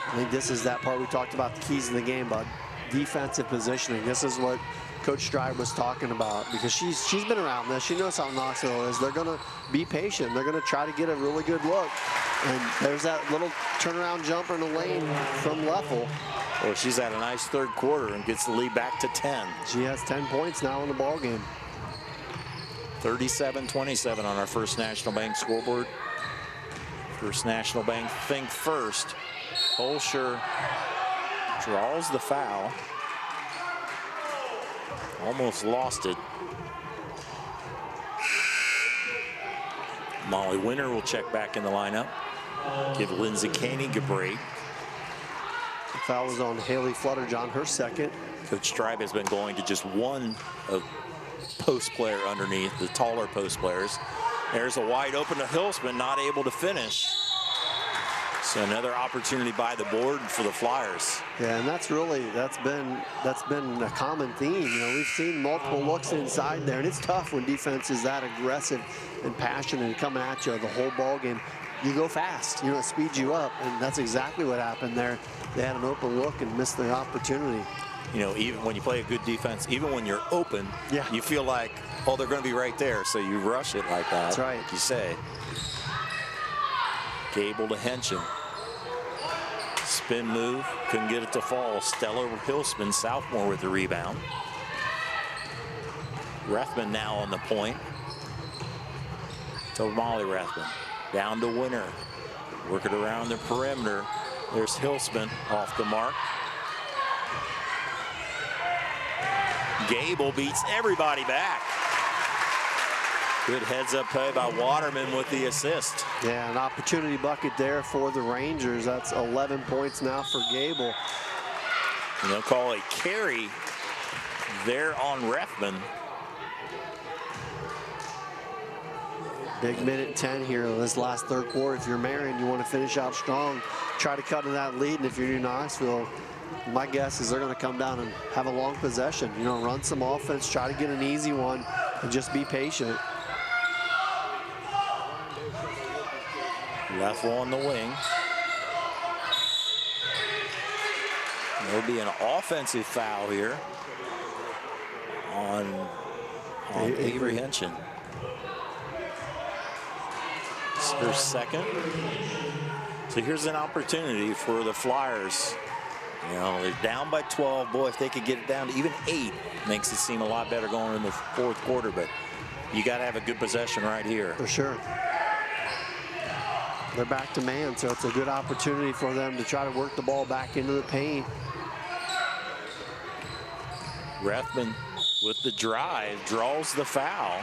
I think this is that part we talked about, the keys of the game, about defensive positioning. This is what Coach Stride was talking about, because she's been around this. She knows how Knoxville is. They're going to be patient. They're going to try to get a really good look. And there's that little turnaround jumper in the lane from Leffel. Well, she's had a nice third quarter and gets the lead back to 10. She has 10 points now in the ball game. 37-27 on our First National Bank scoreboard. First National Bank think first. Holscher draws the foul. Almost lost it. Molly Winter will check back in the lineup. Give Lindsay Koenig a break. The foul was on Haley Fletterjohn, her second. Coach Stribe has been going to just one of post player underneath, the taller post players. There's a wide open to Hilsman, not able to finish. So another opportunity by the board for the Flyers. Yeah, and that's been a common theme. You know, we've seen multiple looks inside there, and it's tough when defense is that aggressive and passionate and coming at you the whole ball game. You go fast, it speeds you up, and that's exactly what happened there. They had an open look and missed the opportunity. You know, even when you play a good defense, even when you're open, you feel like, oh, they're going to be right there, so you rush it like that. That's right. You say. Gable to Henshin. Spin move, couldn't get it to fall. Stella Hilsman, sophomore, with the rebound. Rethman now on the point. To Molly Rethman. Down to Winter. Working around the perimeter. There's Hilsman off the mark. Gable beats everybody back. Good heads-up play by Waterman with the assist. Yeah, an opportunity bucket there for the Rangers. That's 11 points now for Gable. And they'll call a carry there on Rethman. Big minute 10 here in this last third quarter. If you're Marion, you want to finish out strong, try to cut in that lead. And if you're New Knoxville, my guess is they're going to come down and have a long possession. Run some offense, try to get an easy one, and just be patient. Leffel on the wing. There'll be an offensive foul here on Avery Henshin. It's her second. So here's an opportunity for the Flyers. You know, they're down by 12. Boy, if they could get it down to even 8, makes it seem a lot better going in the fourth quarter. But you got to have a good possession right here. For sure. They're back to man, so it's a good opportunity for them to try to work the ball back into the paint. Rethman with the drive draws the foul.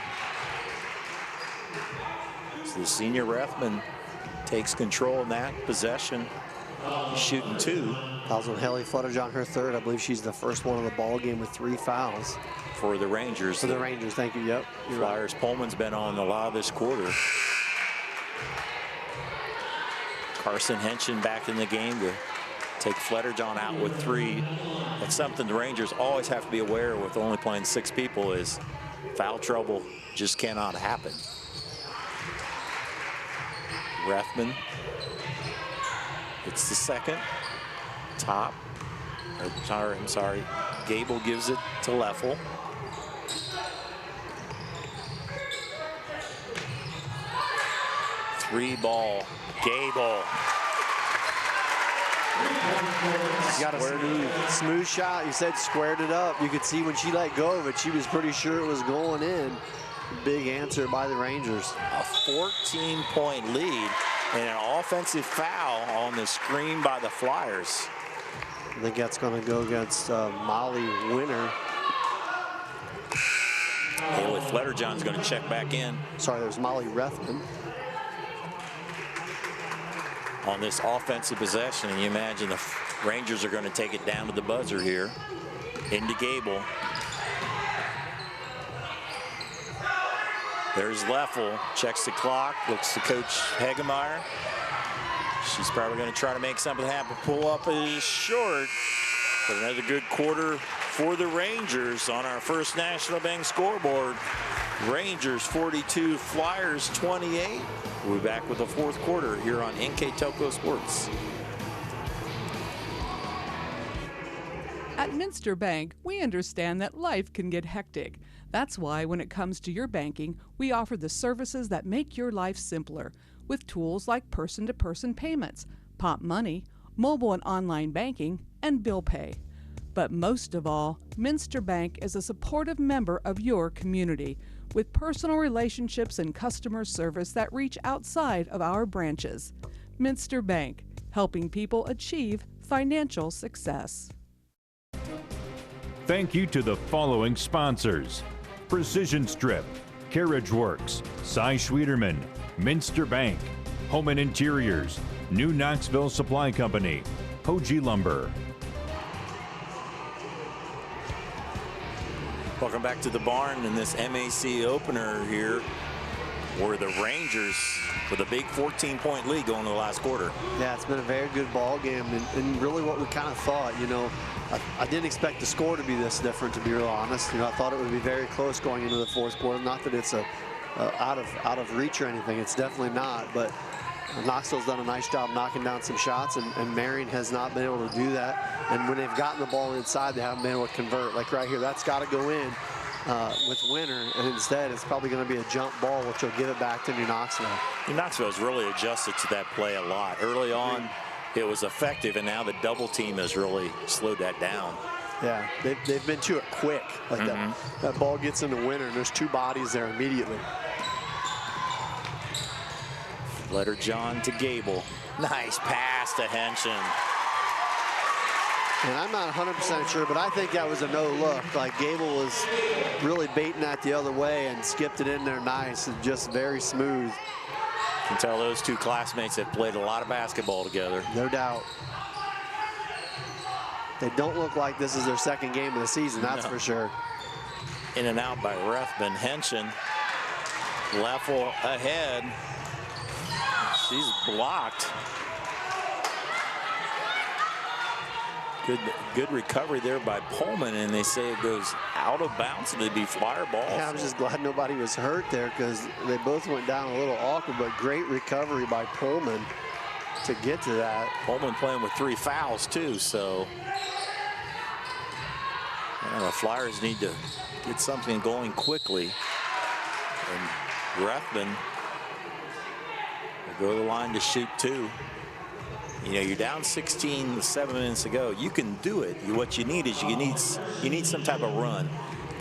So the senior Rethman takes control in that possession. He's shooting 2. Fouls on Haley Flutterjohn, her third. I believe she's the first one of the ball game with 3 fouls. For the Rangers. For the Rangers, thank you, yep. Flyers, right. Pullman's been on a lot of this quarter. Carson Henshin back in the game to take Flutterjohn out with 3. That's something the Rangers always have to be aware of with only playing 6 people is foul trouble just cannot happen. Rethman. It's the second. Top. I'm sorry. Gable gives it to Leffel. Three ball. Gable. She's got a smooth shot. You said squared it up. You could see when she let go of it, she was pretty sure it was going in. Big answer by the Rangers. A 14-point lead and an offensive foul on the screen by the Flyers. I think that's going to go against Molly Winter. Haley Flutterjohn's going to check back in. Sorry, there's Molly Rethman. On this offensive possession, and you imagine the Rangers are going to take it down to the buzzer here. Into Gable. There's Leffel, checks the clock, looks to Coach Hegemeyer. She's probably going to try to make something happen. Pull up is short, but another good quarter for the Rangers on our first National Bank scoreboard. Rangers 42, Flyers 28. We'll be back with the fourth quarter here on NKTelco Sports. At Minster Bank, we understand that life can get hectic. That's why when it comes to your banking, we offer the services that make your life simpler with tools like person-to-person payments, Pop Money, mobile and online banking, and bill pay. But most of all, Minster Bank is a supportive member of your community with personal relationships and customer service that reach outside of our branches. Minster Bank, helping people achieve financial success. Thank you to the following sponsors: Precision Strip, Carriage Works, Cy Schwederman, Minster Bank, Home and Interiors, New Knoxville Supply Company, Hoji Lumber. Welcome back to the barn in this MAC opener here, where the Rangers with a big 14-point lead going to the last quarter. Yeah, it's been a very good ball game, and really what we kind of thought, you know, I didn't expect the score to be this different, to be real honest. You know, I thought it would be very close going into the fourth quarter. Not that it's out of reach or anything. It's definitely not. But Knoxville's done a nice job knocking down some shots, and Marion has not been able to do that. And when they've gotten the ball inside, they haven't been able to convert. Like right here, that's got to go in with Winter, and instead it's probably going to be a jump ball, which will give it back to New Knoxville. New Knoxville has really adjusted to that play a lot. Early on, it was effective, and now the double team has really slowed that down. Yeah, they've been to it quick. Like that ball gets into Winter, and there's 2 bodies there immediately. Flutterjohn to Gable. Nice pass to Henshin. And I'm not 100% sure, but I think that was a no look. Like Gable was really baiting that the other way and skipped it in there nice and just very smooth. You can tell those 2 classmates have played a lot of basketball together. No doubt. They don't look like this is their second game of the season, that's for sure. In and out by Rethman. Henshin. Leffel ahead. She's blocked. Good recovery there by Pullman, and they say it goes out of bounds, and it'd be Flyer ball. Yeah, I'm just glad nobody was hurt there because they both went down a little awkward, but great recovery by Pullman to get to that. Pullman playing with 3 fouls too, so And the Flyers need to get something going quickly. And Rethman will go to the line to shoot 2. You know, you're down 16 with 7 minutes to go. You can do it. What you need is you need some type of run.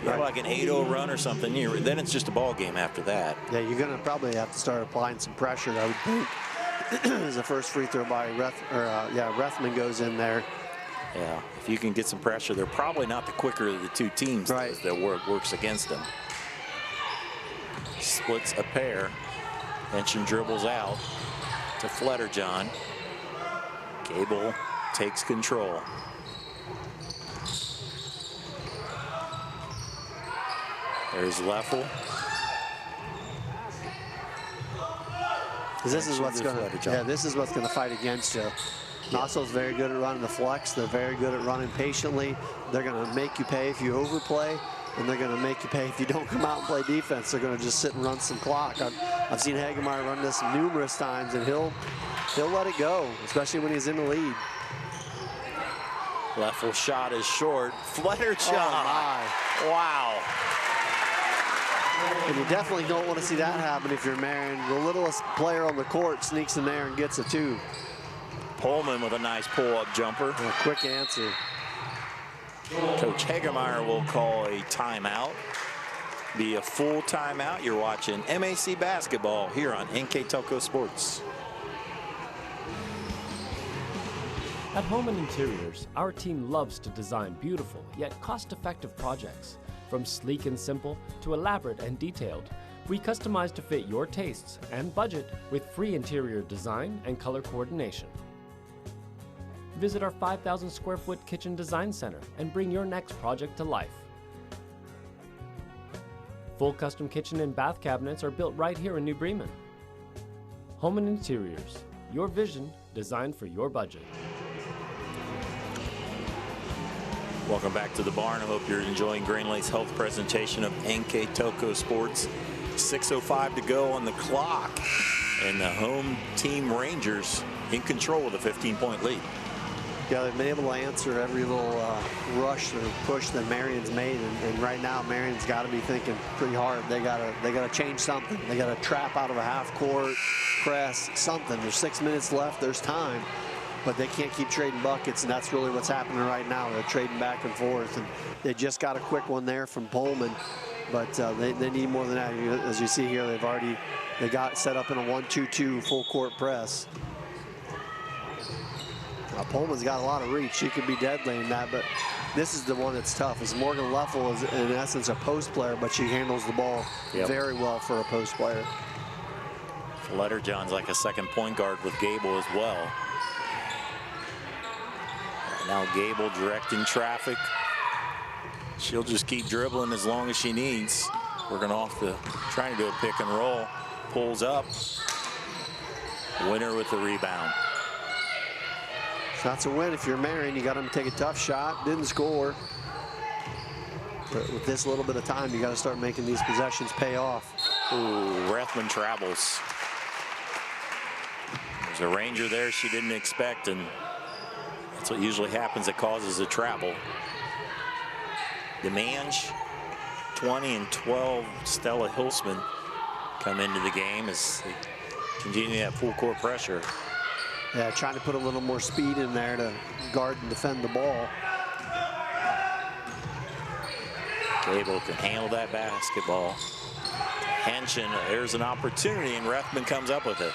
You have like an 8-0 run or something. Then it's just a ball game after that. Yeah, you're going to probably have to start applying some pressure, I would think. As the first free throw by Rethman goes in there. Yeah, if you can get some pressure, they're probably not the quicker of the two teams that works against them. Splits a pair. Henson dribbles out to Fletterjohn. Gable takes control. There's Leffel. This is what's going to fight against you. Knoxville's very good at running the flex. They're very good at running patiently. They're going to make you pay if you overplay, and they're going to make you pay if you don't come out and play defense. They're going to just sit and run some clock. I've seen Hagemeyer run this numerous times, and he'll let it go, especially when he's in the lead. Leffel shot is short. Fletterjohn. Oh my. Wow. And you definitely don't want to see that happen if you're Marion. The littlest player on the court sneaks in there and gets a 2. Pullman with a nice pull-up jumper. A quick answer. Coach Hagemeyer will call a timeout. Be a full timeout. You're watching MAC basketball here on NKTelco Sports. At Home and Interiors, our team loves to design beautiful yet cost-effective projects. From sleek and simple to elaborate and detailed, we customize to fit your tastes and budget with free interior design and color coordination. Visit our 5,000 square foot kitchen design center and bring your next project to life. Full custom kitchen and bath cabinets are built right here in New Bremen. Home and Interiors, your vision designed for your budget. Welcome back to the barn. I hope you're enjoying Green Lake's health presentation of NKTelco Sports. 6:05 to go on the clock, and the home team Rangers in control with a 15-point lead. Yeah, they've been able to answer every little rush or push that Marion's made, and right now Marion's got to be thinking pretty hard. They gotta change something. They got to trap out of a half-court press, something. There's 6 minutes left. There's time. But they can't keep trading buckets, and that's really what's happening right now. They're trading back and forth, and they just got a quick one there from Pullman, but they need more than that. As you see here, they got set up in a 1-2-2 full court press. Now, Pullman's got a lot of reach. She could be deadly in that, but this is the one that's tough. Is Morgan Leffel is in essence a post player, but she handles the ball very well for a post player. Fletterjohn's like a second point guard with Gable as well. Now Gable directing traffic. She'll just keep dribbling as long as she needs. Working off trying to do a pick and roll. Pulls up. Winner with the rebound. So that's a win. If you're Marion, you got him to take a tough shot. Didn't score. But with this little bit of time, you got to start making these possessions pay off. Ooh, Rethman travels. There's a Ranger there she didn't expect, and that's what usually happens. It causes a travel. DeMange, 20 and 12. Stella Hilsman come into the game as they continue that full court pressure. Yeah, trying to put a little more speed in there to guard and defend the ball. Gable can handle that basketball. Henson, there's an opportunity, and Rethman comes up with it.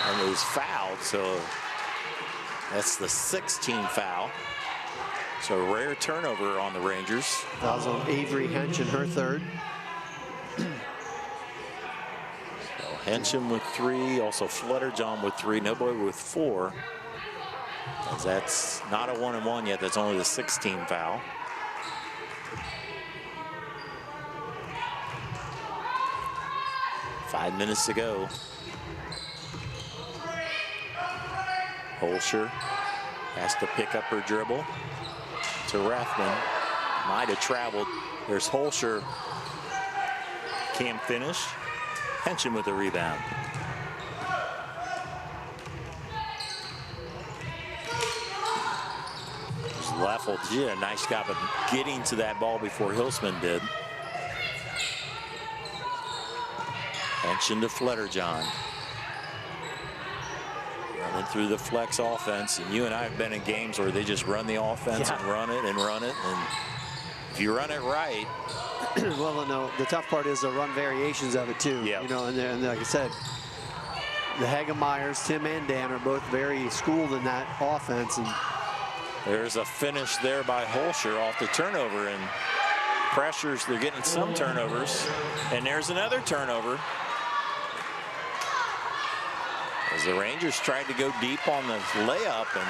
And he's fouled, so that's the 16th foul. So a rare turnover on the Rangers. That was on Avery Henson, her third. So Henson with 3, also Fletterjohn with 3, nobody with 4. As that's not a 1-and-1 yet, that's only the 16th foul. Five minutes to go. Holscher has to pick up her dribble to Rethman. Might have traveled. There's Holscher. Can't finish. Henson with the rebound. There's Leffel did a nice job of getting to that ball before Hilsman did. Henson to Flutterjohn. Running through the flex offense, and you and I have been in games where they just run the offense and run it, and if you run it right. Well, no, the tough part is the run variations of it too. Yeah. You know, and like I said, the Hagemeyers, Tim and Dan, are both very schooled in that offense. And there's a finish there by Holscher off the turnover, and pressures. They're getting some turnovers, and there's another turnover. As the Rangers tried to go deep on the layup and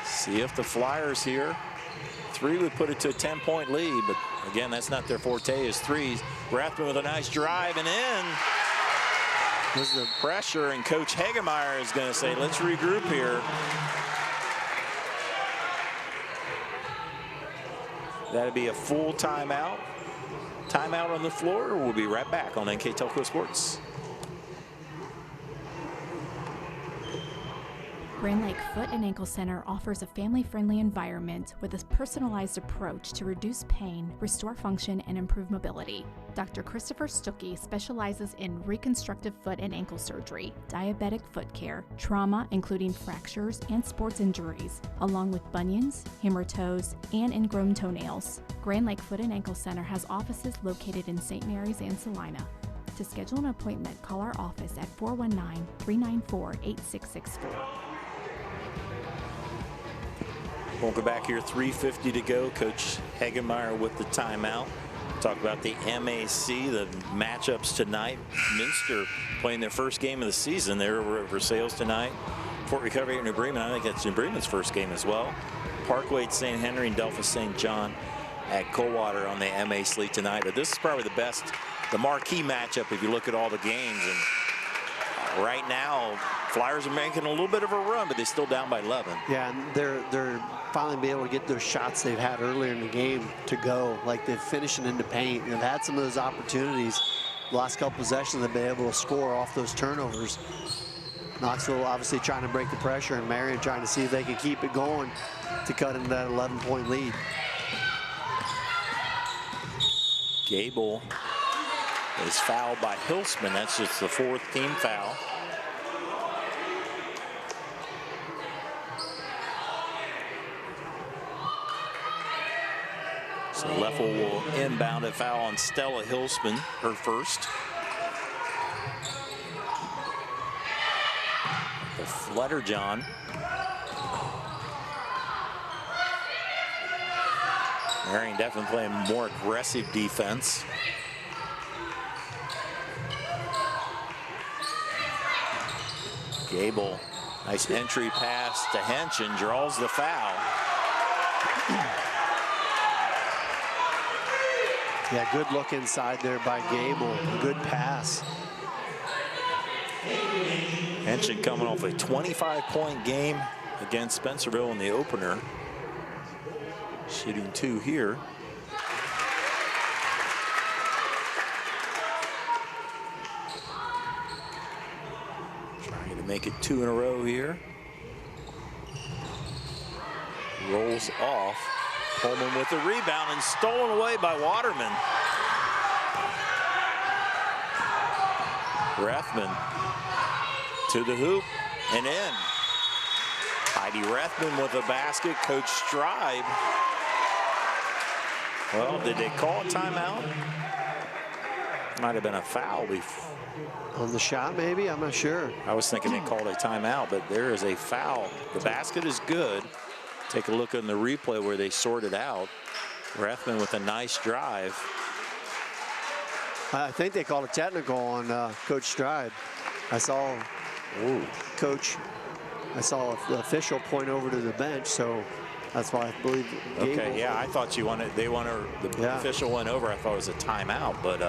see if the Flyers here. 3 would put it to a 10-point lead, but again, that's not their forte is threes. Rathman with a nice drive and in. There's the pressure, and Coach Hagemeyer is going to say, let's regroup here. That'd be a full timeout. Timeout on the floor. We'll be right back on NKTelco Sports. Grand Lake Foot and Ankle Center offers a family-friendly environment with a personalized approach to reduce pain, restore function, and improve mobility. Dr. Christopher Stuckey specializes in reconstructive foot and ankle surgery, diabetic foot care, trauma including fractures and sports injuries, along with bunions, hammer toes, and ingrown toenails. Grand Lake Foot and Ankle Center has offices located in St. Mary's and Salina. To schedule an appointment, call our office at 419-394-8664. Welcome back here, 3:50 to go. Coach Hagemeyer with the timeout. Talk about the MAC, the matchups tonight. Minster playing their first game of the season. They're over at Versailles tonight. Fort Recovery at New Bremen. I think that's New Bremen's first game as well. Parkway at St. Henry and Delphus St. John at Coldwater on the MA slate tonight. But this is probably the best, the marquee matchup if you look at all the games. And right now, Flyers are making a little bit of a run, but they're still down by 11. yeah, and they're finally be able to get those shots they've had earlier in the game to go. Like they're finishing in the paint. They've had some of those opportunities. The last couple possessions, they've been able to score off those turnovers. Knoxville obviously trying to break the pressure, and Marion trying to see if they can keep it going to cut into that 11-point lead. Gable is fouled by Hilsman. That's just the 4th team foul. So Leffel will inbound a foul on Stella Hilsman, her first. The Flutterjohn. Marion definitely playing more aggressive defense. Gable, nice entry pass to Henson, draws the foul. Yeah, good look inside there by Gable. Good pass. Henson coming off a 25-point game against Spencerville in the opener. Shooting 2 here. Trying to make it 2 in a row here. Rolls off. Coleman with the rebound and stolen away by Waterman. Rathman to the hoop and in. Heidi Rathman with a basket. Coach Stribe. Well, did they call a timeout? Might have been a foul before. On the shot, maybe? I'm not sure. I was thinking they called a timeout, but there is a foul. The basket is good. Take a look in the replay where they sorted out. Rathman with a nice drive. I think they called a technical on Coach Stribe. I saw Coach. I saw the official point over to the bench, so that's why I believe. Okay, yeah, I thought you wanted. They wanted the official went over. I thought it was a timeout, but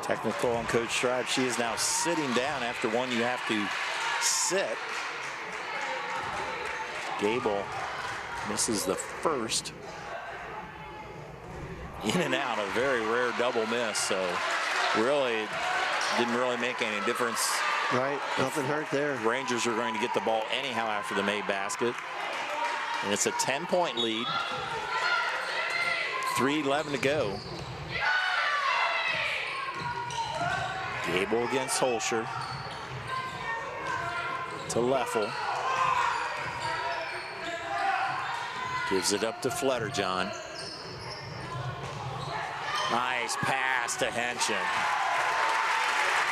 technical on Coach Stribe. She is now sitting down after one. You have to sit. Gable misses the first. In and out, a very rare double miss. So really didn't really make any difference Right, nothing hurt there. Rangers are going to get the ball anyhow after the made basket. And it's a 10-point lead. 3:11 to go. Gable against Holscher. To Leffel. Gives it up to Fletterjohn. Nice pass to Henson.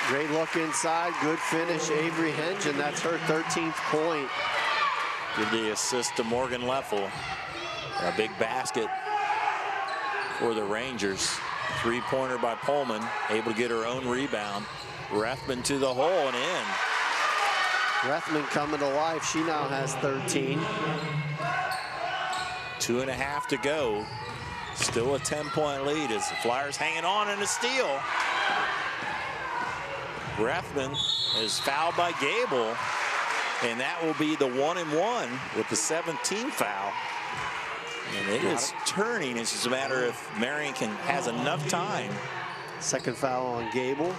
Great look inside, good finish, Avery Henson. That's her 13th point. Give the assist to Morgan Leffel. A big basket for the Rangers. Three-pointer by Pullman, able to get her own rebound. Rethman to the hole and in. Rethman coming to life. She now has 13. 2.5 to go. Still a 10-point lead as the Flyers hanging on in a steal. Rethman is fouled by Gable, and that will be the 1-and-1 with the 17th foul. And it is turning. It's just a matter if Marion has enough time. Second foul on Gable.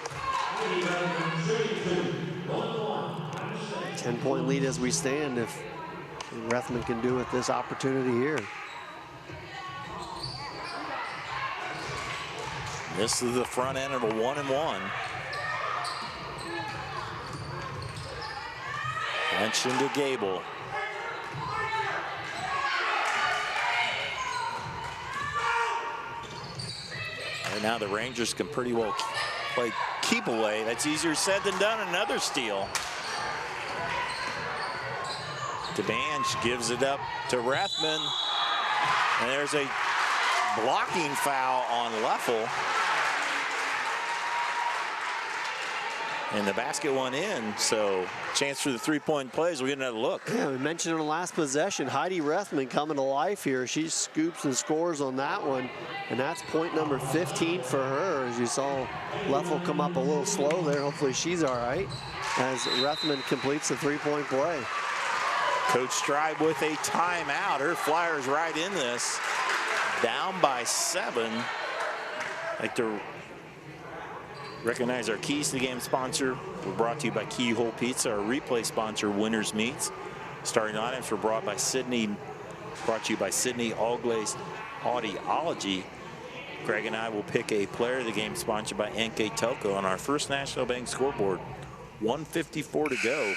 10-point lead as we stand if Rethman can do it this opportunity here. This is the front end of a 1-and-1. Henson to Gable. Right now the Rangers can pretty well play keep away. That's easier said than done. Another steal. DeBange gives it up to Rethman. And there's a blocking foul on Leffel. And the basket went in, so chance for the three-point plays. We get another look. Yeah, we mentioned in the last possession, Heidi Rethman coming to life here. She scoops and scores on that one, and that's point number 15 for her. As you saw Leffel come up a little slow there. Hopefully she's all right as Rethman completes the three-point play. Coach Stribe with a timeout. Her Flyers right in this. Down by 7. Like to recognize our Keys to the Game sponsor. We're brought to you by Keyhole Pizza. Our replay sponsor, Winners Meats. Starting items were brought to you by Sydney All Glazed Audiology. Greg and I will pick a player of the game sponsored by NKTelco on our First National Bank scoreboard. 1:54 to go.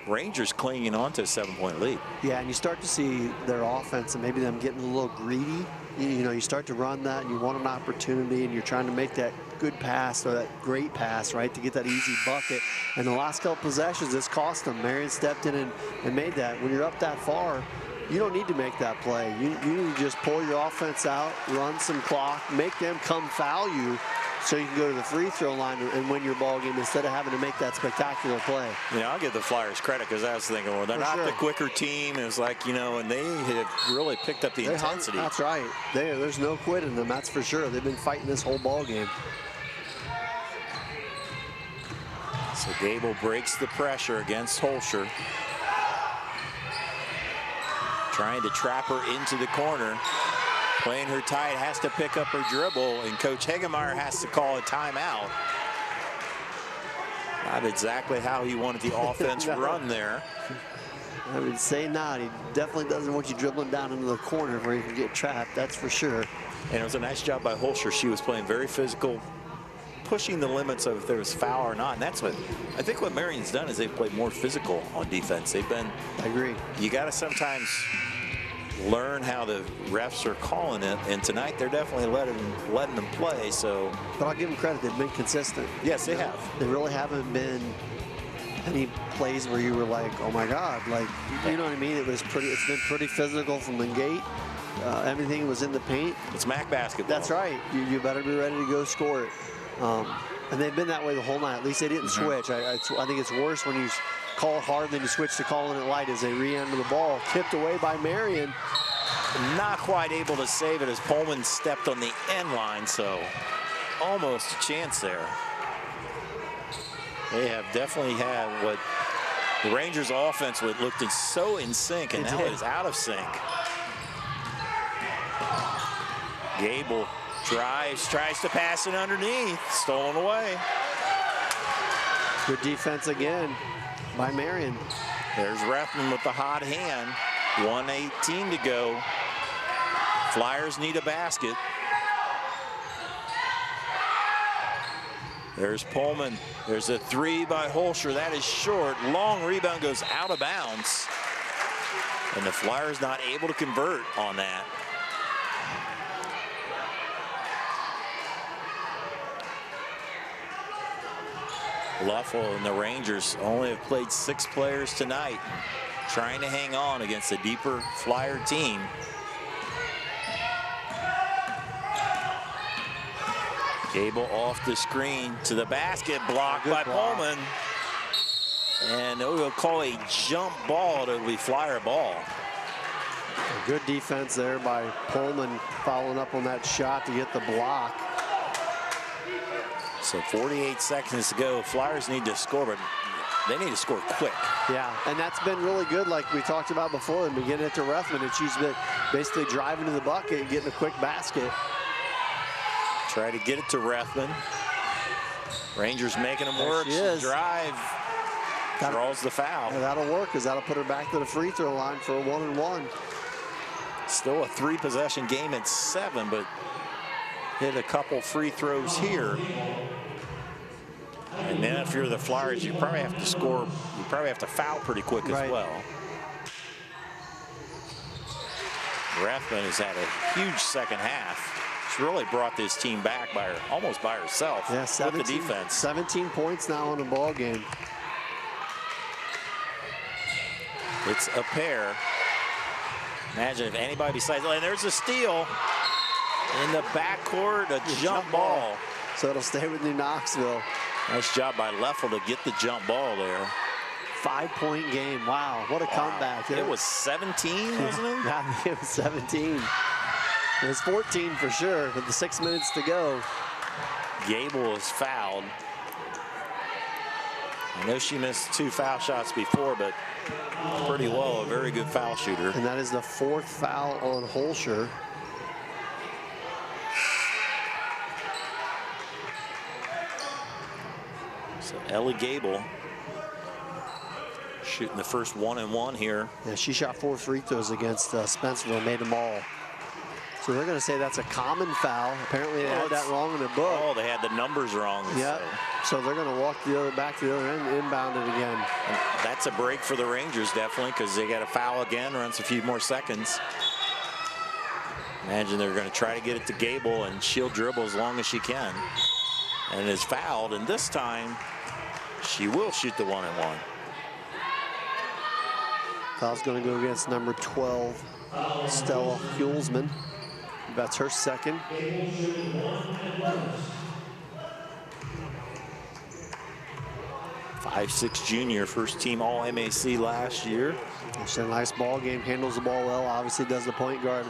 Rangers clinging on to a 7-point lead. Yeah, and you start to see their offense and maybe them getting a little greedy. You know, you start to run that and you want an opportunity and you're trying to make that good pass or that great pass, right, to get that easy bucket. And the last couple possessions, it's cost them. Marion stepped in and made that. When you're up that far, you don't need to make that play. You need to just pull your offense out, run some clock, make them come foul you so you can go to the free throw line and win your ball game instead of having to make that spectacular play. You know, I'll give the Flyers credit because I was thinking, well, they're not the quicker team. It was like, you know, and they have really picked up the intensity. That's right. There's no quit in them, that's for sure. They've been fighting this whole ball game. So Gable breaks the pressure against Holscher. Trying to trap her into the corner. Playing her tight, has to pick up her dribble, and Coach Hegemeyer has to call a timeout. Not exactly how he wanted the offense run there. I would say not. He definitely doesn't want you dribbling down into the corner where you can get trapped, that's for sure. And it was a nice job by Holscher. She was playing very physical, pushing the limits of if there was foul or not. And that's what I think what Marion's done is they've played more physical on defense. They've been. I agree. You got to sometimes learn how the refs are calling it, and tonight they're definitely letting them play. So, but I'll give them credit; they've been consistent. Yes, they have. They really haven't been any plays where you were like, "Oh my God!" Like, you know what I mean? It's been pretty physical from the gate. Everything was in the paint. It's MAC basketball. That's right. You better be ready to go score it. And they've been that way the whole night. At least they didn't switch. I think it's worse when you call it hard, then you switch to calling it light as they re-enter the ball. Tipped away by Marion. Not quite able to save it as Pullman stepped on the end line, so almost a chance there. They have definitely had what the Rangers offense looked so in sync, and now it is out of sync. Gable drives, tries to pass it underneath, stolen away. Good defense again by Marion. There's Rethman with the hot hand. 1:18 to go. Flyers need a basket. There's Pullman. There's a three by Holscher. That is short. Long rebound goes out of bounds. And the Flyers not able to convert on that. Luffel and the Rangers only have played 6 players tonight, trying to hang on against a deeper Flyer team. Gable off the screen to the basket, blocked by Pullman. And we'll call a jump ball. It'll be Flyer ball. A good defense there by Pullman, following up on that shot to get the block. So 48 seconds to go. Flyers need to score, but they need to score quick. Yeah, and that's been really good, like we talked about before, and getting it to Rethman, and she's been basically driving to the bucket and getting a quick basket. Try to get it to Rethman. Rangers making them work. She drive. Draws the foul. Yeah, that'll work, because that'll put her back to the free throw line for a 1-and-1. Still a 3-possession game at 7, but hit a couple free throws here. And then if you're the Flyers, you probably have to score. You probably have to foul pretty quick as well. Rethman has had a huge second half. She's really brought this team back by almost by herself. Yeah, with the defense. 17 points now in the ball game. It's a pair. Imagine if anybody besides, and there's a steal in the backcourt, a jump ball. So it'll stay with New Knoxville. Nice job by Leffel to get the jump ball there. 5-point game. Wow, what a comeback. It was 17, wasn't it? Yeah, it was 17. It was 14 for sure, with the 6 minutes to go. Gable is fouled. I know she missed 2 foul shots before, but pretty well a very good foul shooter. And that is the 4th foul on Holscher. So Ellie Gable shooting the first 1-and-1 here. Yeah, she shot 4 free throws against Spencerville, made them all. So they're going to say that's a common foul. Apparently they had that wrong in the book. Oh, they had the numbers wrong. Yeah. So they're going to walk back to the other end, inbound it again. And that's a break for the Rangers, definitely, because they got a foul again, runs a few more seconds. Imagine they're going to try to get it to Gable, and she'll dribble as long as she can. And is fouled, and this time she will shoot the 1-and-1. Foul's going to go against number 12, Stella Hulsman. That's her second. 5'6" junior, first team All-MAC last year. It's a nice ball game, handles the ball well, obviously does the point guard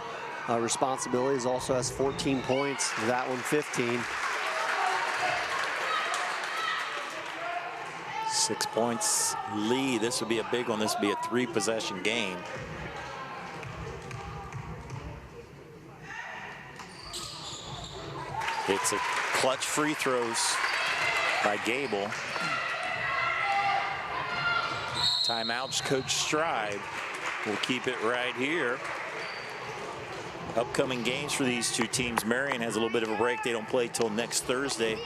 responsibilities, also has 14 points, that one 15. 6 points lead. This would be a big one. This would be a 3-possession game. It's a clutch free throws by Gable. Timeouts, Coach Stride will keep it right here. Upcoming games for these two teams. Marion has a little bit of a break. They don't play till next Thursday.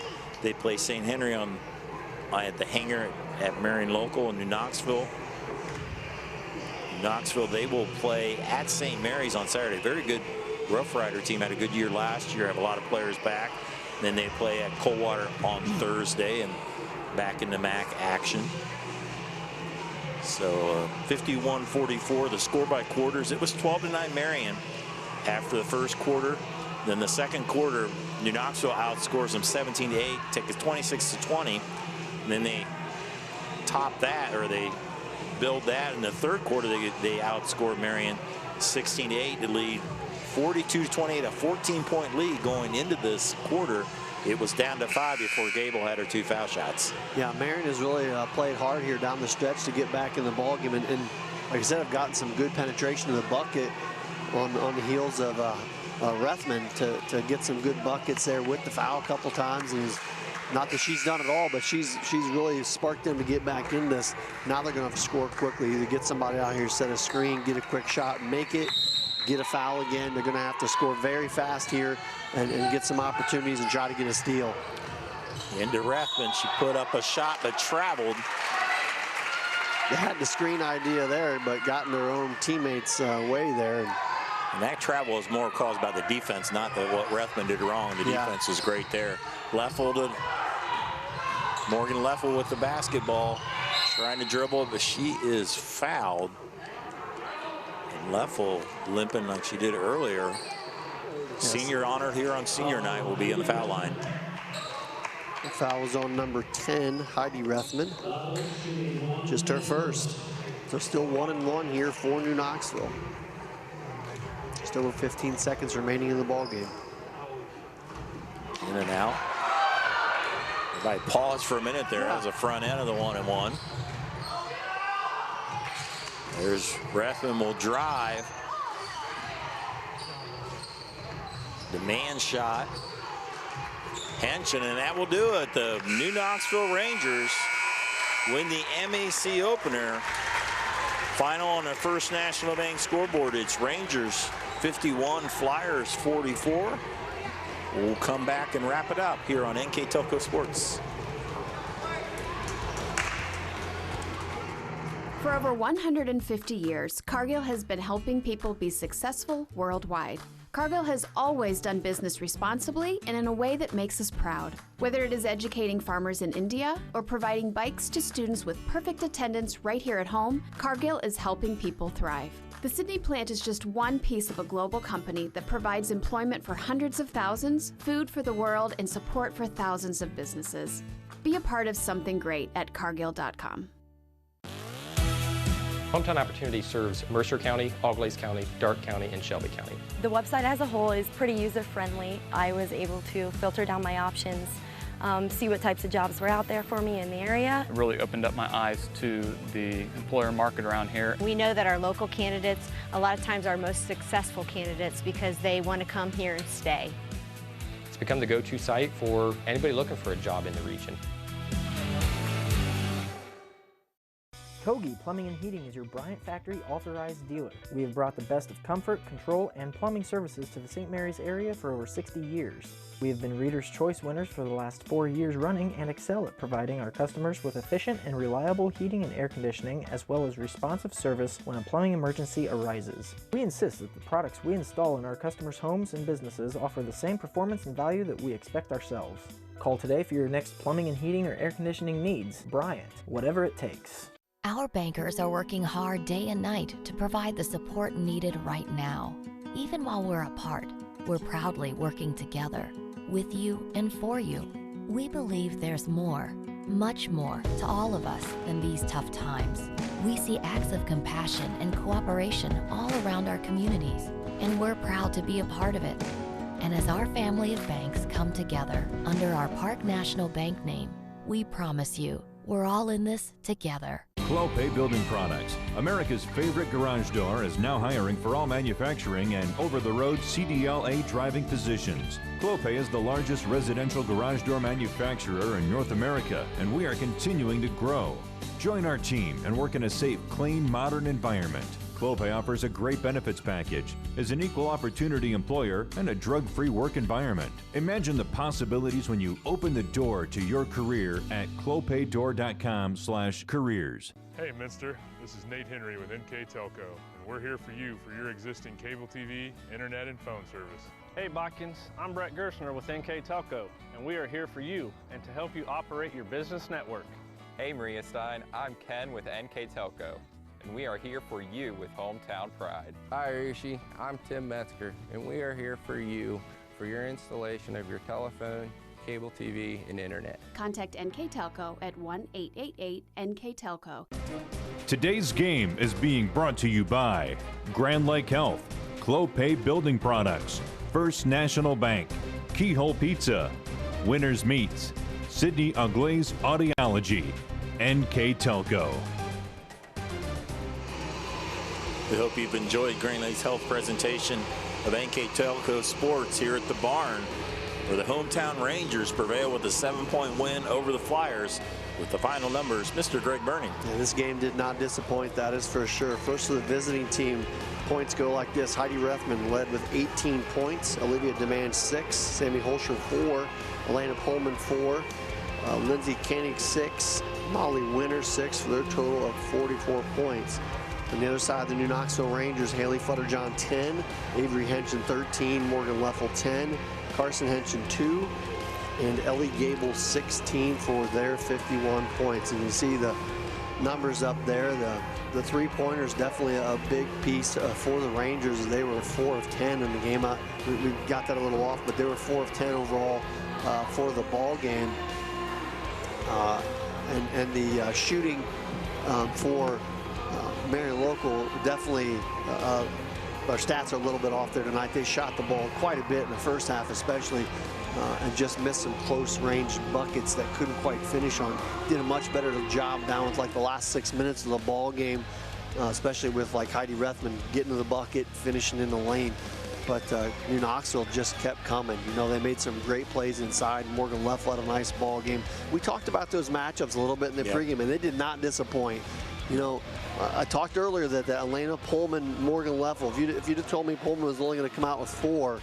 They play St. Henry at the hangar at Marion Local in New Knoxville. New Knoxville, they will play at St. Mary's on Saturday. Very good Rough Rider team, had a good year last year, have a lot of players back. Then they play at Coldwater on Thursday and back into MAC action. So 51-44, the score by quarters. It was 12-9 Marion after the first quarter. Then the second quarter, New Knoxville outscores them 17-8, take it 26-20. And then they top that, or they build that in the third quarter. They outscored Marion 16-8 to lead 42-28, a 14-point lead going into this quarter. It was down to 5 before Gable had her 2 foul shots. Yeah, Marion has really played hard here down the stretch to get back in the ballgame, and like I said, I've gotten some good penetration to the bucket on the heels of Rethman to get some good buckets there with the foul a couple times, and Not that she's done it all, but she's really sparked them to get back in this. Now they're going to have to score quickly. Either get somebody out here, set a screen, get a quick shot, make it, get a foul again. They're going to have to score very fast here and get some opportunities and try to get a steal. Into Rethman, she put up a shot but traveled. They had the screen idea there, but got in their own teammates' way there. And that travel is more caused by the defense, not what Rethman did wrong. The defense was great there. Morgan Leffel with the basketball, trying to dribble, but she is fouled. And Leffel limping like she did earlier. Yes. Senior honor here on senior night will be on the foul line. The foul was on number 10, Heidi Rethman. Just her first. So still 1-1 here for New Knoxville. Just over 15 seconds remaining in the ball game. In and out. Everybody pause for a minute there. That was the front end of the 1-and-1. There's Rethman will drive. The man shot. Henson, and that will do it. The New Knoxville Rangers win the MAC opener. Final on the First National Bank scoreboard. It's Rangers 51, Flyers 44. We'll come back and wrap it up here on NKTelco Sports. For over 150 years, Cargill has been helping people be successful worldwide. Cargill has always done business responsibly and in a way that makes us proud. Whether it is educating farmers in India or providing bikes to students with perfect attendance right here at home, Cargill is helping people thrive. The Sydney plant is just one piece of a global company that provides employment for hundreds of thousands, food for the world, and support for thousands of businesses. Be a part of something great at Cargill.com. Hometown Opportunity serves Mercer County, Auglaize County, Darke County, and Shelby County. The website as a whole is pretty user-friendly. I was able to filter down my options, see what types of jobs were out there for me in the area. It really opened up my eyes to the employer market around here. We know that our local candidates, a lot of times, are our most successful candidates because they want to come here and stay. It's become the go-to site for anybody looking for a job in the region. Kogi Plumbing and Heating is your Bryant Factory authorized dealer. We have brought the best of comfort, control, and plumbing services to the St. Mary's area for over 60 years. We have been Reader's Choice winners for the last 4 years running and excel at providing our customers with efficient and reliable heating and air conditioning, as well as responsive service when a plumbing emergency arises. We insist that the products we install in our customers' homes and businesses offer the same performance and value that we expect ourselves. Call today for your next plumbing and heating or air conditioning needs. Bryant, whatever it takes. Our bankers are working hard day and night to provide the support needed right now. Even while we're apart, we're proudly working together, with you and for you. We believe there's more, much more, to all of us than these tough times. We see acts of compassion and cooperation all around our communities, and we're proud to be a part of it. And as our family of banks come together under our Park National Bank name, we promise you, we're all in this together. Clopay Building Products, America's favorite garage door, is now hiring for all manufacturing and over-the-road CDLA driving positions. Clopay is the largest residential garage door manufacturer in North America, and we are continuing to grow. Join our team and work in a safe, clean, modern environment. Clopay offers a great benefits package, is an equal opportunity employer, and a drug-free work environment. Imagine the possibilities when you open the door to your career at clopaydoor.com/careers. Hey Minster, this is Nate Henry with NKTelco, and we're here for you for your existing cable TV, internet, and phone service. Hey Botkins, I'm Brett Gershner with NKTelco, and we are here for you and to help you operate your business network. Hey Maria Stein, I'm Ken with NKTelco, and we are here for you with hometown pride. Hi Rishi, I'm Tim Metzger, and we are here for you for your installation of your telephone, cable TV, and internet. Contact NKTelco at 1-888-NKTelco. Today's game is being brought to you by Grand Lake Health, Clopay Building Products, First National Bank, Keyhole Pizza, Winners Meats, Sydney Auglaize Audiology, NKTelco. We hope you've enjoyed Grand Lake's health presentation of NKTelco Sports here at the barn, where the hometown Rangers prevail with a 7-point win over the Flyers. With the final numbers, Mr. Greg Burning. Yeah, this game did not disappoint, that is for sure. First for the visiting team, points go like this. Heidi Rethman led with 18 points. Olivia Demand 6. Sammy Holscher 4. Elena Pullman 4. Lindsay Koenig 6. Molly Winter 6 for their total of 44 points. On the other side, the New Knoxville Rangers, Haley Futterjohn 10. Avery Henson 13. Morgan Leffel 10. Carson Henson 2. And Ellie Gable 16 for their 51 points. And you see the numbers up there. The three-pointers definitely a big piece for the Rangers. They were 4 of 10 in the game. We got that a little off, but they were 4 of 10 overall for the ball game. And the shooting for Marion Local definitely. Our stats are a little bit off there tonight. They shot the ball quite a bit in the first half, especially. And just missed some close-range buckets that couldn't quite finish on. Did a much better job down with like the last 6 minutes of the ball game, especially with like Heidi Rethman getting to the bucket, finishing in the lane. But New Knoxville just kept coming. You know, they made some great plays inside. Morgan Leffel had a nice ball game. We talked about those matchups a little bit in the pregame, and they did not disappoint. You know, I talked earlier that Elena Pullman, Morgan Leffel, if you'd have told me Pullman was only going to come out with 4,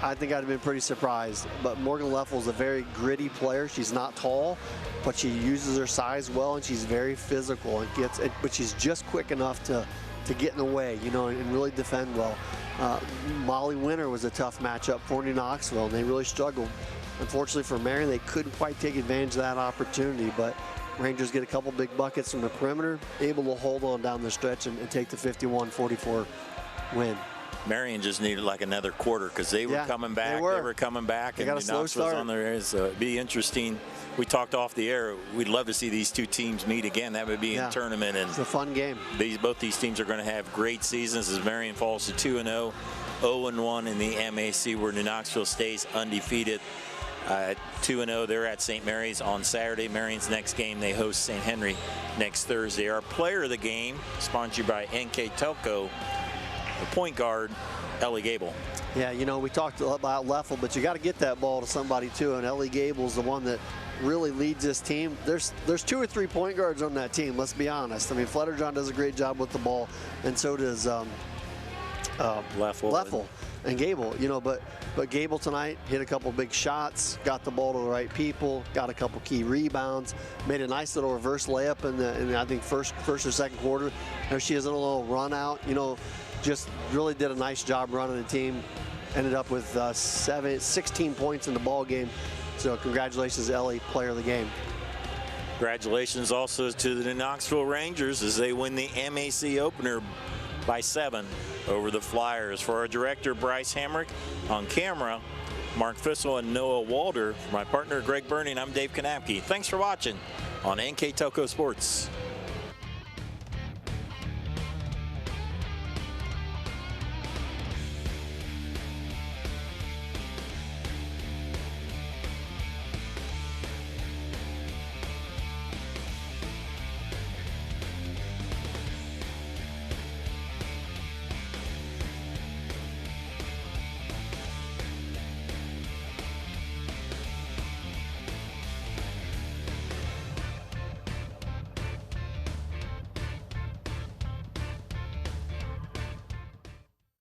I think I'd have been pretty surprised. But Morgan Leffel is a very gritty player. She's not tall, but she uses her size well, and she's very physical. But she's just quick enough to get in the way, you know, and really defend well. Molly Winter was a tough matchup for New Knoxville, and they really struggled. Unfortunately for Marion, they couldn't quite take advantage of that opportunity, but Rangers get a couple big buckets from the perimeter, able to hold on down the stretch and take the 51-44 win. Marion just needed like another quarter because they were coming back. They were coming back, and New Knoxville's on there. So it'd be interesting. We talked off the air. We'd love to see these two teams meet again. That would be in tournament, and it's a fun game. Both these teams are going to have great seasons as Marion falls to 2-0, 0-1 in the MAC, where New Knoxville stays undefeated. 2-0. They're at St. Mary's on Saturday. Marion's next game, they host St. Henry next Thursday. Our player of the game, sponsored by NKTelco. The point guard, Ellie Gable. Yeah, you know, we talked about Leffel, but you got to get that ball to somebody too, and Ellie Gable's the one that really leads this team. There's 2 or 3 point guards on that team, let's be honest. I mean, Futterjohn does a great job with the ball, and so does Leffel and Gable, you know, but Gable tonight hit a couple big shots, got the ball to the right people, got a couple key rebounds, made a nice little reverse layup in the I think first or second quarter. There she is in a little run out, you know, just really did a nice job running the team. Ended up with 16 points in the ball game. So congratulations, Ellie, player of the game. Congratulations also to the Knoxville Rangers as they win the MAC opener by 7 over the Flyers. For our director, Bryce Hamrick, on camera, Mark Fissel and Noah Walder. For my partner, Greg Burning, I'm Dave Kanapke. Thanks for watching on NKTelco Sports.